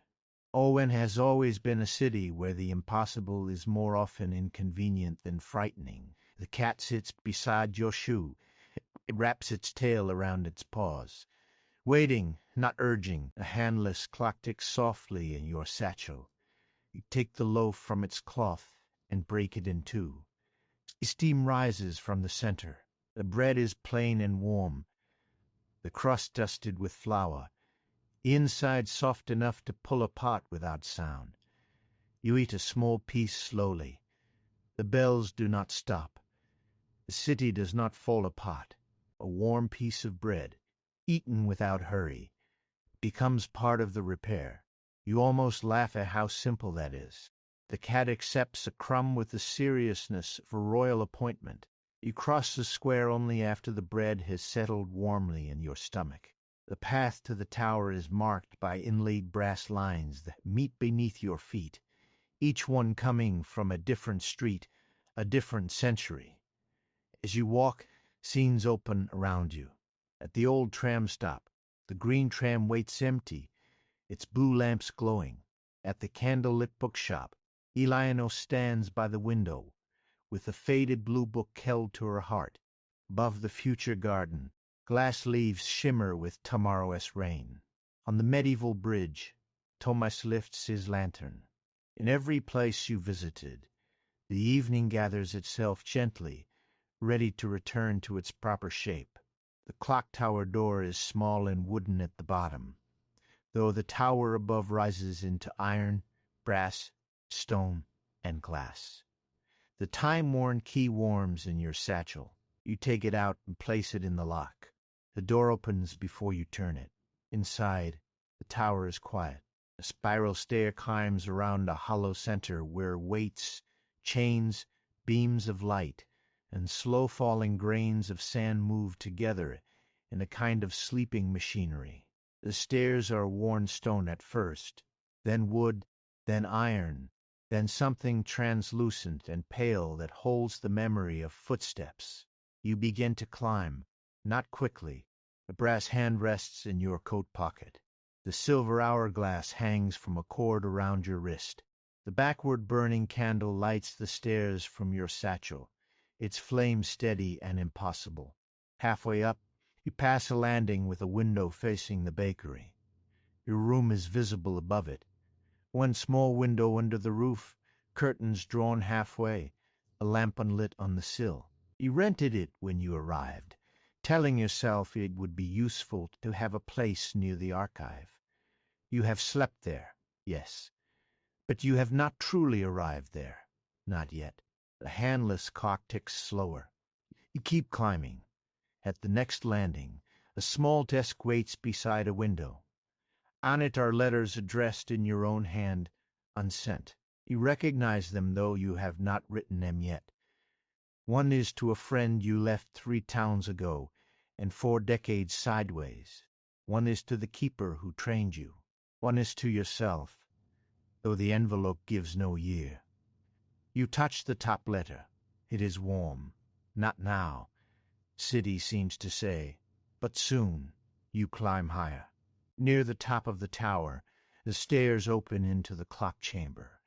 Speaker 1: Allwhen has always been a city where the impossible is more often inconvenient than frightening. The cat sits beside your shoe. It wraps its tail around its paws. Waiting, not urging, a handless clock ticks softly in your satchel. You take the loaf from its cloth and break it in two. Steam rises from the center. The bread is plain and warm, the crust dusted with flour, the inside soft enough to pull apart without sound. You eat a small piece slowly. The bells do not stop. The city does not fall apart. A warm piece of bread, eaten without hurry, becomes part of the repair. You almost laugh at how simple that is. The cat accepts a crumb with the seriousness of a royal appointment. You cross the square only after the bread has settled warmly in your stomach. The path to the tower is marked by inlaid brass lines that meet beneath your feet, each one coming from a different street, a different century. As you walk, scenes open around you. At the old tram stop, the green tram waits empty, its blue lamps glowing. At the candlelit bookshop, Eleanor stands by the window, with the faded blue book held to her heart. Above the future garden, glass leaves shimmer with tomorrow's rain. On the medieval bridge, Thomas lifts his lantern. In every place you visited, the evening gathers itself gently, ready to return to its proper shape. The clock tower door is small and wooden at the bottom, though the tower above rises into iron, brass, stone, and glass. The time-worn key warms in your satchel. You take it out and place it in the lock. The door opens before you turn it. Inside, the tower is quiet. A spiral stair climbs around a hollow center where weights, chains, beams of light, and slow-falling grains of sand move together in a kind of sleeping machinery. The stairs are worn stone at first, then wood, then iron, then something translucent and pale that holds the memory of footsteps. You begin to climb, not quickly. A brass hand rests in your coat pocket. The silver hourglass hangs from a cord around your wrist. The backward burning candle lights the stairs from your satchel, its flame steady and impossible. Halfway up, you pass a landing with a window facing the bakery. Your room is visible above it. One small window under the roof, curtains drawn halfway, a lamp unlit on the sill. You rented it when you arrived, telling yourself it would be useful to have a place near the archive. You have slept there, yes, but you have not truly arrived there, not yet. The handless clock ticks slower. You keep climbing. At the next landing, a small desk waits beside a window. On it are letters addressed in your own hand, unsent. You recognize them, though you have not written them yet. One is to a friend you left 3 towns ago, and 4 decades sideways. One is to the keeper who trained you. One is to yourself, though the envelope gives no year. You touch the top letter. It is warm. Not now, city seems to say, but soon. You climb higher. Near the top of the tower, the stairs open into the clock chamber.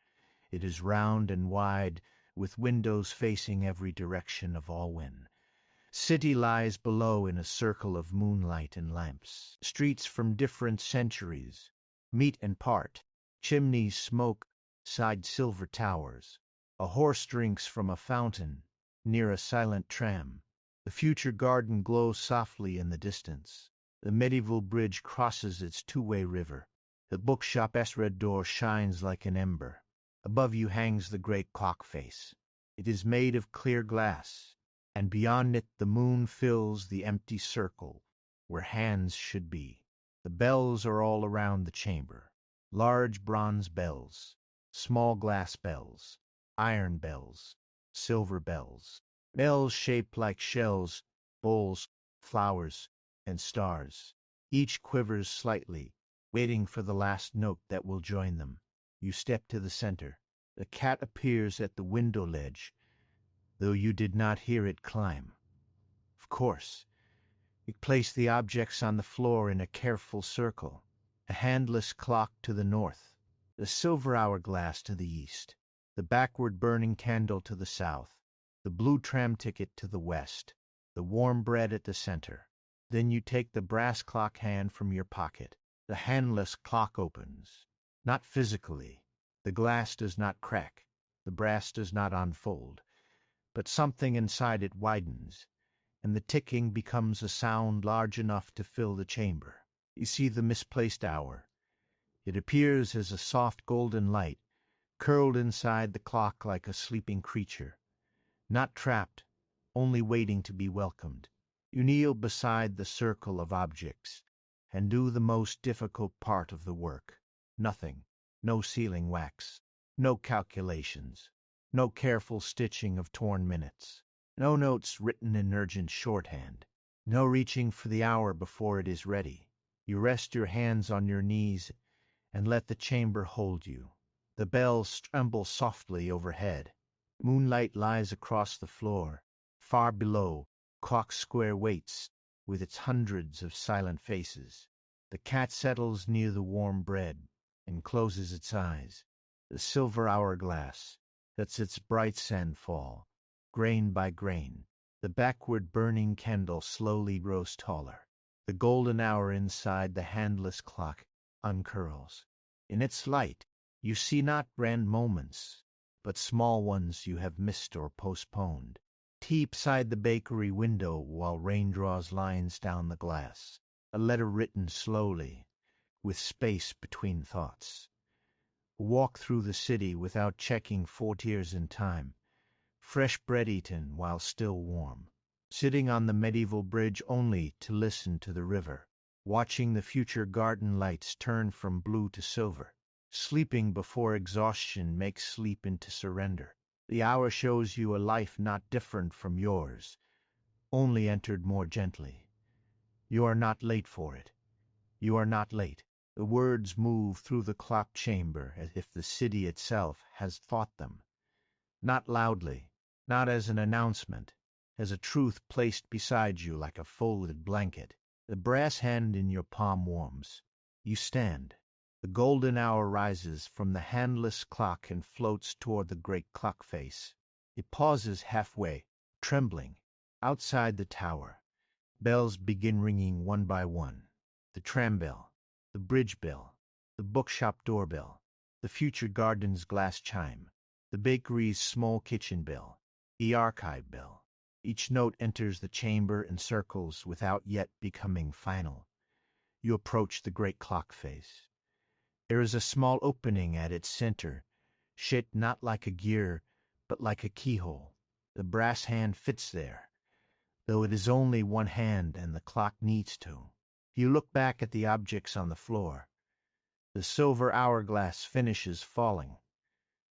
Speaker 1: It is round and wide, with windows facing every direction of Allwhen. City lies below in a circle of moonlight and lamps. Streets from different centuries meet and part. Chimneys smoke side silver towers. A horse drinks from a fountain near a silent tram. The future garden glows softly in the distance. The medieval bridge crosses its 2-way river. The bookshop's red door shines like an ember. Above you hangs the great clock face. It is made of clear glass, and beyond it the moon fills the empty circle where hands should be. The bells are all around the chamber. Large bronze bells, small glass bells, iron bells, silver bells. Bells shaped like shells, bowls, flowers, and stars. Each quivers slightly, waiting for the last note that will join them. You step to the center. The cat appears at the window ledge, though you did not hear it climb. Of course. You place the objects on the floor in a careful circle. A handless clock to the north, the silver hourglass to the east, the backward burning candle to the south, the blue tram ticket to the west, the warm bread at the center. Then you take the brass clock hand from your pocket. The handless clock opens. Not physically. The glass does not crack. The brass does not unfold. But something inside it widens, and the ticking becomes a sound large enough to fill the chamber. You see the misplaced hour. It appears as a soft golden light, curled inside the clock like a sleeping creature. Not trapped, only waiting to be welcomed. You kneel beside the circle of objects, and do the most difficult part of the work. Nothing, no sealing wax, no calculations, no careful stitching of torn minutes, no notes written in urgent shorthand, no reaching for the hour before it is ready. You rest your hands on your knees and let the chamber hold you. The bells tremble softly overhead. Moonlight lies across the floor. Far below, Clock Square waits, with its hundreds of silent faces. The cat settles near the warm bread and closes its eyes. the silver hourglass, lets its bright sand fall, grain by grain. The backward burning candle slowly grows taller. The golden hour inside the handless clock uncurls. In its light, you see not grand moments, but small ones you have missed or postponed. Tea beside the bakery window while rain draws lines down the glass. A letter written slowly, with space between thoughts. A walk through the city without checking 4 tiers in time. Fresh bread eaten while still warm. Sitting on the medieval bridge only to listen to the river. Watching the future garden lights turn from blue to silver. Sleeping before exhaustion makes sleep into surrender. The hour shows you a life not different from yours, only entered more gently. You are not late for it. You are not late. The words move through the clock chamber as if the city itself has thought them. Not loudly, not as an announcement, as a truth placed beside you like a folded blanket. The brass hand in your palm warms. You stand. The golden hour rises from the handless clock and floats toward the great clock face. It pauses halfway, trembling. Outside the tower, bells begin ringing one by one. The tram bell, the bridge bell, the bookshop doorbell, the future garden's glass chime, the bakery's small kitchen bell, the archive bell. Each note enters the chamber and circles without yet becoming final. You approach the great clock face. There is a small opening at its center, shaped not like a gear, but like a keyhole. The brass hand fits there, though it is only one hand and the clock needs to. You look back at the objects on the floor. The silver hourglass finishes falling.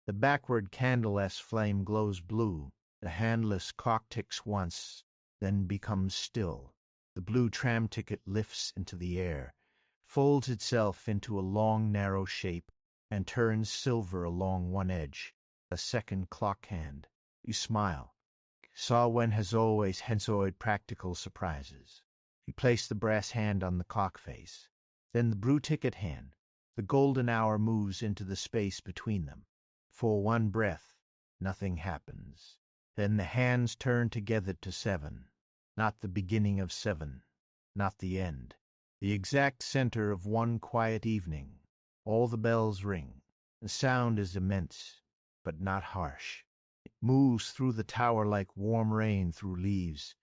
Speaker 1: The backward candleless flame glows blue. The handless clock ticks once, then becomes still. The blue tram ticket lifts into the air, folds itself into a long narrow shape, and turns silver along one edge. A second clock hand. You smile. Allwhen has always enjoyed practical surprises. You place the brass hand on the clock face. Then the blue ticket hand. The golden hour moves into the space between them. For one breath, nothing happens. Then the hands turn together to 7. Not the beginning of 7. Not the end. The exact center of one quiet evening. All the bells ring. The sound is immense, but not harsh. It moves through the tower like warm rain through leaves,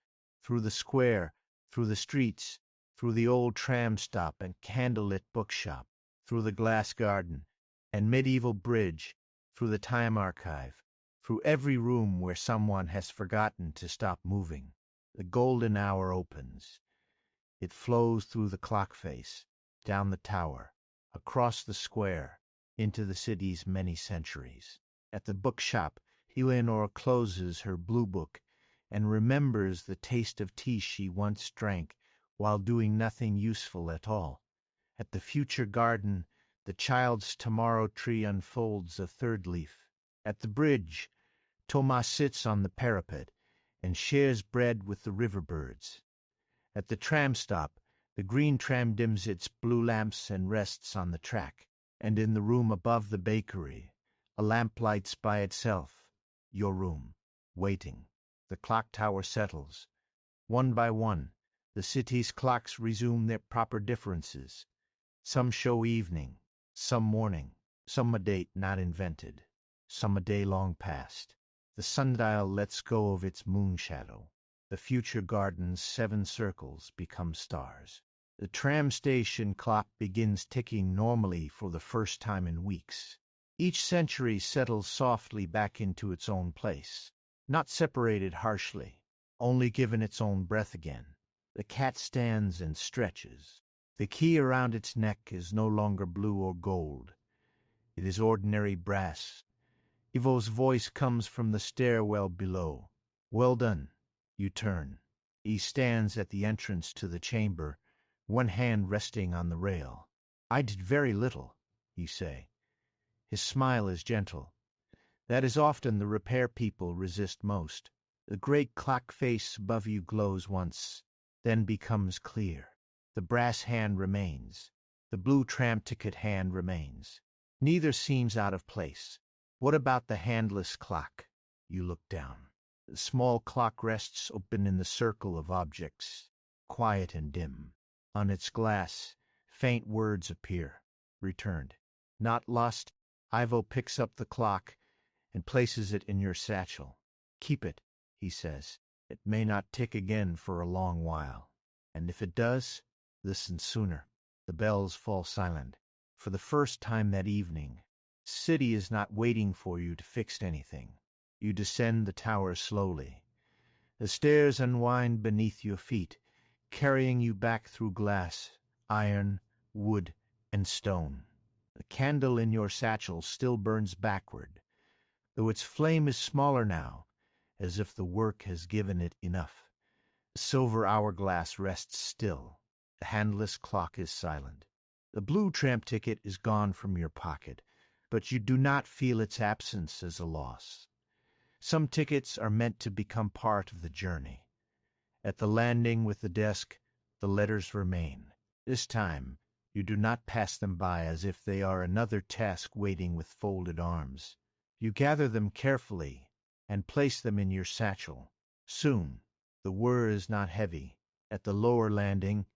Speaker 1: through the square, through the streets, through the old tram stop and candlelit bookshop, through the glass garden and medieval bridge, through the time archive, through every room where someone has forgotten to stop moving. The golden hour opens. It flows through the clock face, down the tower, across the square, into the city's many centuries. At the bookshop, Eleanor closes her blue book and remembers the taste of tea she once drank while doing nothing useful at all. At the future garden, the child's tomorrow tree unfolds a third leaf. At the bridge, Thomas sits on the parapet and shares bread with the river birds. At the tram stop, the green tram dims its blue lamps and rests on the track. And in the room above the bakery, a lamp lights by itself. Your room, waiting. The clock tower settles. One by one, the city's clocks resume their proper differences. Some show evening, some morning, some a date not invented, some a day long past. The sundial lets go of its moon shadow. The future garden's 7 circles become stars. The tram station clock begins ticking normally for the first time in weeks. Each century settles softly back into its own place, not separated harshly, only given its own breath again. The cat stands and stretches. The key around its neck is no longer blue or gold. It is ordinary brass. Ivo's voice comes from the stairwell below. Well done. You turn. He stands at the entrance to the chamber, one hand resting on the rail. I did very little, you say. His smile is gentle. That is often the repair people resist most. The great clock face above you glows once, then becomes clear. The brass hand remains. The blue tram ticket hand remains. Neither seems out of place. What about the handless clock? You look down. The small clock rests open in the circle of objects, quiet and dim. On its glass, faint words appear. Returned. Not lost. Ivo picks up the clock and places it in your satchel. Keep it, he says. It may not tick again for a long while. And if it does, listen sooner. The bells fall silent. For the first time that evening, city is not waiting for you to fix anything. You descend the tower slowly. The stairs unwind beneath your feet, carrying you back through glass, iron, wood, and stone. The candle in your satchel still burns backward, though its flame is smaller now, as if the work has given it enough. The silver hourglass rests still. The handless clock is silent. The blue tram ticket is gone from your pocket, but you do not feel its absence as a loss. Some tickets are meant to become part of the journey. At the landing with the desk, the letters remain. This time, you do not pass them by as if they are another task waiting with folded arms. You gather them carefully and place them in your satchel. Soon, the whir is not heavy. At the lower landing,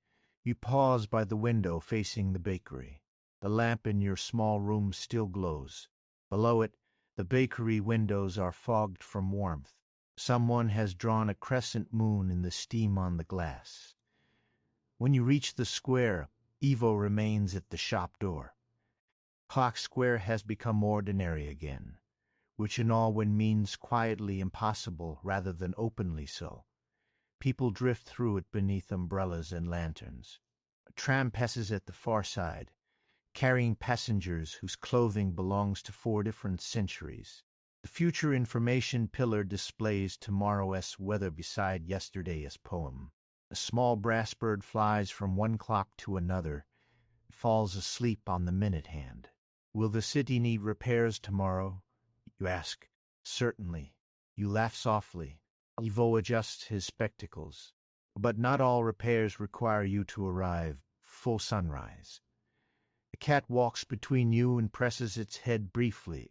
Speaker 1: you pause by the window facing the bakery. The lamp in your small room still glows. Below it, the bakery windows are fogged from warmth. Someone has drawn a crescent moon in the steam on the glass. When you reach the square, Ivo remains at the shop door. Clock Square has become ordinary again, which in Allwhen means quietly impossible rather than openly so. People drift through it beneath umbrellas and lanterns. A tram passes at the far side, carrying passengers whose clothing belongs to 4 different centuries. The future information pillar displays tomorrow's weather beside yesterday's poem. A small brass bird flies from one clock to another, and falls asleep on the minute hand. Will the city need repairs tomorrow? You ask. Certainly. You laugh softly. Ivo adjusts his spectacles. But not all repairs require you to arrive full sunrise. The cat walks between you and presses its head briefly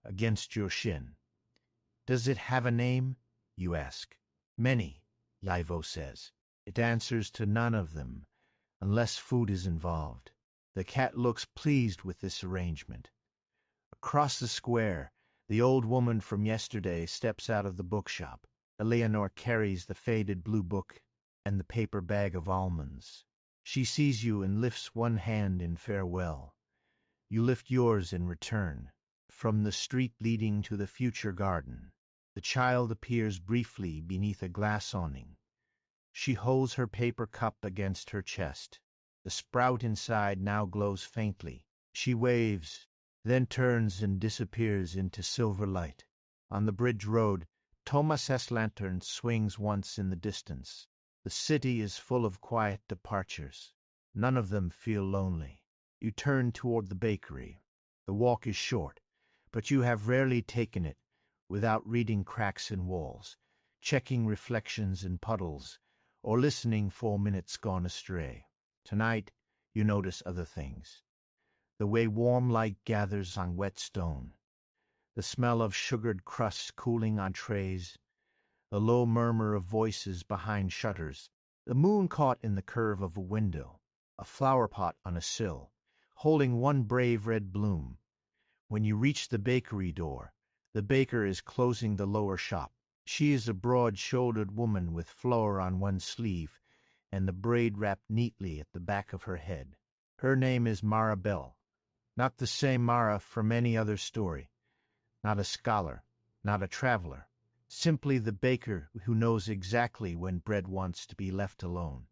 Speaker 1: against your shin. Does it have a name? You ask. Many, Ivo says. It answers to none of them, unless food is involved. The cat looks pleased with this arrangement. Across the square, the old woman from yesterday steps out of the bookshop. Eleanor carries the faded blue book and the paper bag of almonds. She sees you and lifts one hand in farewell. You lift yours in return. From the street leading to the future garden, the child appears briefly beneath a glass awning. She holds her paper cup against her chest. The sprout inside now glows faintly. She waves, then turns and disappears into silver light. On the bridge road, Thomas's lantern swings once in the distance. The city is full of quiet departures. None of them feel lonely. You turn toward the bakery. The walk is short, but you have rarely taken it without reading cracks in walls, checking reflections in puddles, or listening for minutes gone astray. Tonight, you notice other things. The way warm light gathers on wet stone, the smell of sugared crusts cooling on trays, the low murmur of voices behind shutters, the moon caught in the curve of a window, a flower pot on a sill, holding one brave red bloom. When you reach the bakery door, the baker is closing the lower shop. She is a broad-shouldered woman with flour on one sleeve and the braid wrapped neatly at the back of her head. Her name is Marabelle, not the same Mara from any other story, not a scholar, not a traveler, simply the baker who knows exactly when bread wants to be left alone.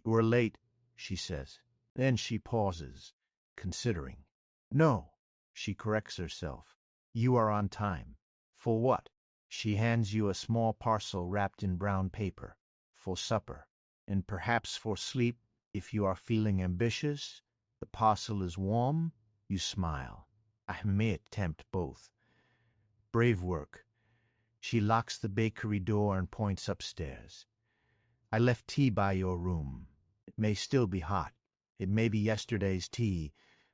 Speaker 1: You are late, she says. Then she pauses, considering. No, she corrects herself. You are on time. For what? She hands you a small parcel wrapped in brown paper. For supper, and perhaps for sleep if you are feeling ambitious. The parcel is warm. You smile. I may attempt both. Brave work. She locks the bakery door and points upstairs. I left tea by your room. It may still be hot. It may be yesterday's tea,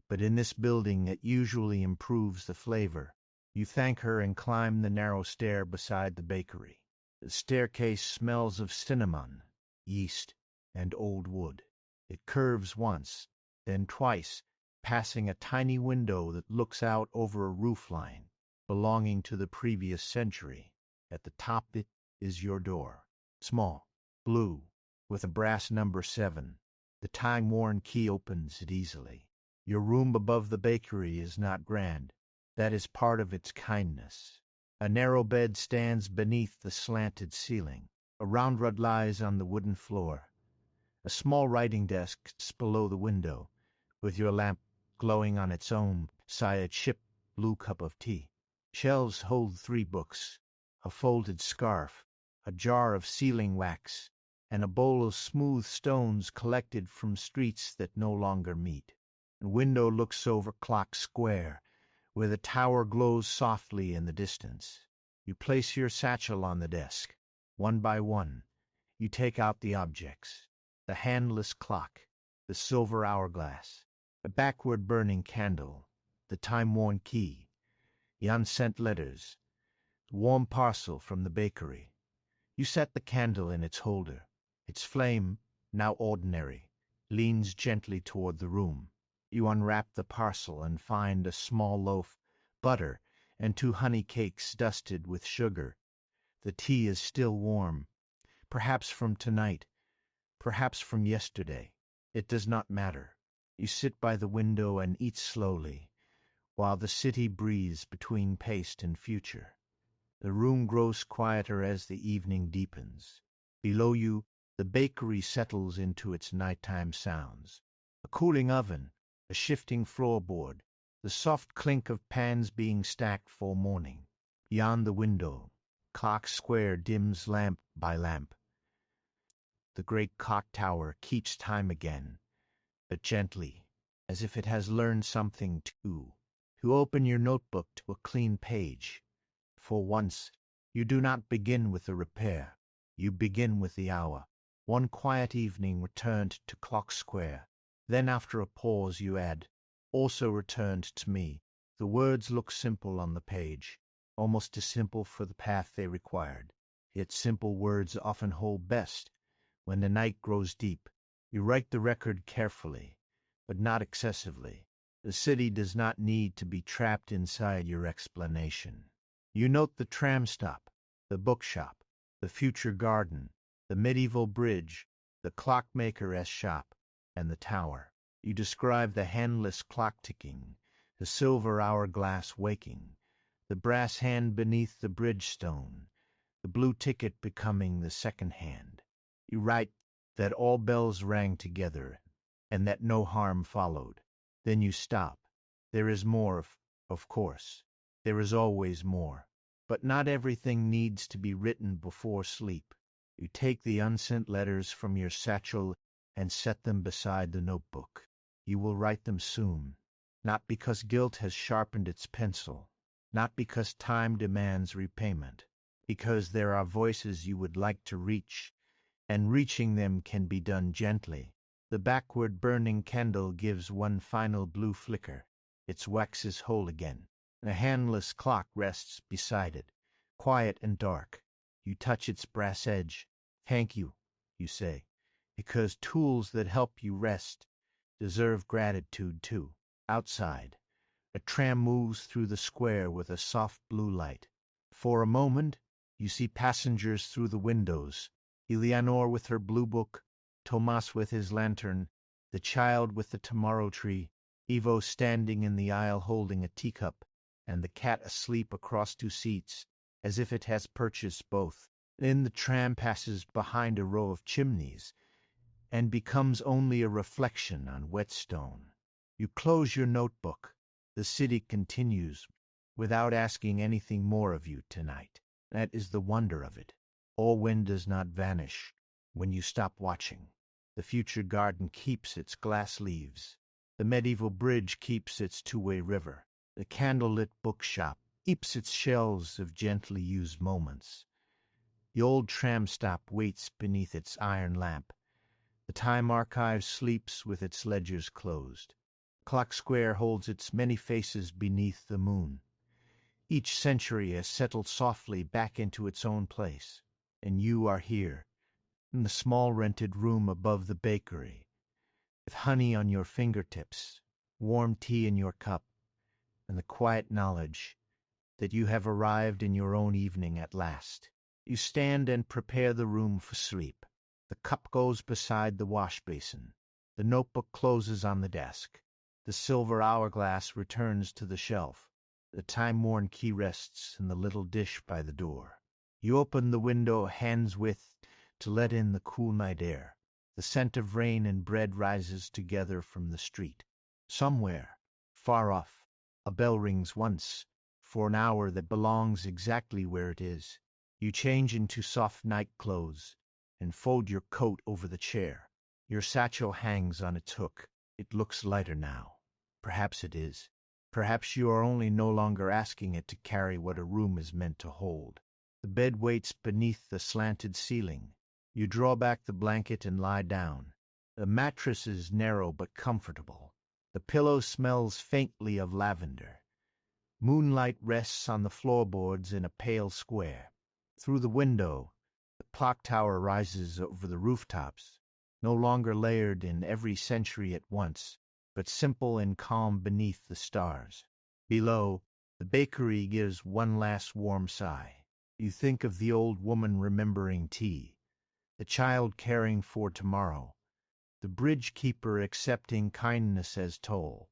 Speaker 1: but in this building it usually improves the flavor. You thank her and climb the narrow stair beside the bakery. The staircase smells of cinnamon, yeast, and old wood. It curves once, then twice, passing a tiny window that looks out over a roofline belonging to the previous century. At the top it is your door, small, blue, with a brass number 7. The time-worn key opens it easily. Your room above the bakery is not grand. That is part of its kindness. A narrow bed stands beneath the slanted ceiling. A round rug lies on the wooden floor. A small writing desk sits below the window, with your lamp glowing on its own side a chipped blue cup of tea. Shelves hold 3 books, a folded scarf, a jar of sealing wax, and a bowl of smooth stones collected from streets that no longer meet. The window looks over Clock Square, where the tower glows softly in the distance. You place your satchel on the desk. One by one, you take out the objects. The handless clock, the silver hourglass, a backward burning candle, the time-worn key, the unsent letters, the warm parcel from the bakery. You set the candle in its holder. Its flame, now ordinary, leans gently toward the room. You unwrap the parcel and find a small loaf, butter, and 2 honey cakes dusted with sugar. The tea is still warm, perhaps from tonight, perhaps from yesterday. It does not matter. You sit by the window and eat slowly, while the city breathes between past and future. The room grows quieter as the evening deepens. Below you, the bakery settles into its nighttime sounds. A cooling oven, a shifting floorboard, the soft clink of pans being stacked for morning. Beyond the window, Clock Square dims lamp by lamp. The great clock tower keeps time again, but gently, as if it has learned something too. You open your notebook to a clean page. For once, you do not begin with the repair. You begin with the hour. One quiet evening returned to Clock Square. Then after a pause you add, also returned to me. The words look simple on the page, almost too simple for the path they required. Yet simple words often hold best when the night grows deep. You write the record carefully, but not excessively. The city does not need to be trapped inside your explanation. You note the tram stop, the bookshop, the future garden, the medieval bridge, the clockmaker's shop, and the tower. You describe the handless clock ticking, the silver hourglass waking, the brass hand beneath the bridge stone, the blue ticket becoming the second hand. You write that all bells rang together, and that no harm followed. Then you stop. There is more, of course. There is always more. But not everything needs to be written before sleep. You take the unsent letters from your satchel and set them beside the notebook. You will write them soon, not because guilt has sharpened its pencil, not because time demands repayment, because there are voices you would like to reach, and reaching them can be done gently. The backward burning candle gives one final blue flicker. Its wax is whole again. A handless clock rests beside it, quiet and dark. You touch its brass edge. Thank you, you say, because tools that help you rest deserve gratitude too. Outside, a tram moves through the square with a soft blue light. For a moment, you see passengers through the windows. Eleanor with her blue book, Tomas with his lantern, the child with the tomorrow tree, Ivo standing in the aisle holding a teacup, and the cat asleep across 2 seats, as if it has purchased both. Then the tram passes behind a row of chimneys, and becomes only a reflection on wet stone. You close your notebook. The city continues, without asking anything more of you tonight. That is the wonder of it. Allwhen does not vanish when you stop watching. The future garden keeps its glass leaves. The medieval bridge keeps its 2-way river. The candlelit bookshop keeps its shelves of gently used moments. The old tram stop waits beneath its iron lamp. The time archive sleeps with its ledgers closed. Clock Square holds its many faces beneath the moon. Each century has settled softly back into its own place, and you are here, in the small rented room above the bakery, with honey on your fingertips, warm tea in your cup, and the quiet knowledge that you have arrived in your own evening at last. You stand and prepare the room for sleep. The cup goes beside the wash basin. The notebook closes on the desk. The silver hourglass returns to the shelf. The time-worn key rests in the little dish by the door. You open the window hand's width to let in the cool night air. The scent of rain and bread rises together from the street. Somewhere, far off, a bell rings once, for an hour that belongs exactly where it is. You change into soft night clothes and fold your coat over the chair. Your satchel hangs on its hook. It looks lighter now. Perhaps it is. Perhaps you are only no longer asking it to carry what a room is meant to hold. The bed waits beneath the slanted ceiling. You draw back the blanket and lie down. The mattress is narrow but comfortable. The pillow smells faintly of lavender. Moonlight rests on the floorboards in a pale square. Through the window, the clock tower rises over the rooftops, no longer layered in every century at once, but simple and calm beneath the stars. Below, the bakery gives one last warm sigh. You think of the old woman remembering tea, the child caring for tomorrow, the bridge keeper accepting kindness as toll,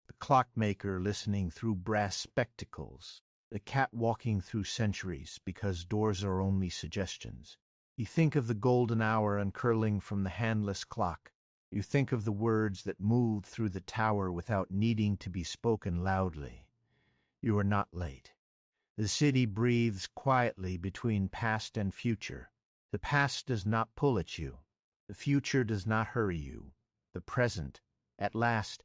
Speaker 1: the clockmaker listening through brass spectacles, the cat walking through centuries because doors are only suggestions. You think of the golden hour uncurling from the handless clock. You think of the words that moved through the tower without needing to be spoken loudly. You are not late. The city breathes quietly between past and future. The past does not pull at you. The future does not hurry you. The present, at last,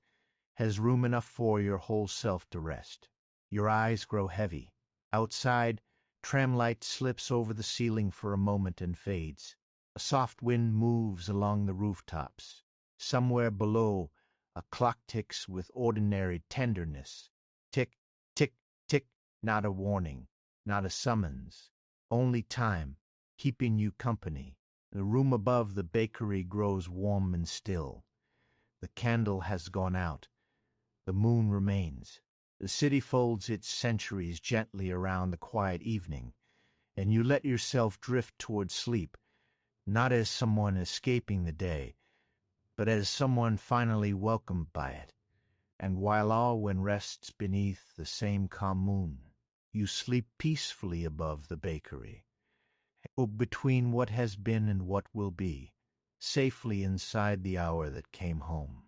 Speaker 1: has room enough for your whole self to rest. Your eyes grow heavy. Outside, tram light slips over the ceiling for a moment and fades. A soft wind moves along the rooftops. Somewhere below, a clock ticks with ordinary tenderness. Tick, tick, tick, not a warning, not a summons, only time, keeping you company. The room above the bakery grows warm and still. The candle has gone out. The moon remains. The city folds its centuries gently around the quiet evening, and you let yourself drift toward sleep, not as someone escaping the day, but as someone finally welcomed by it. And while Allwhen rests beneath the same calm moon, you sleep peacefully above the bakery, between what has been and what will be, safely inside the hour that came home.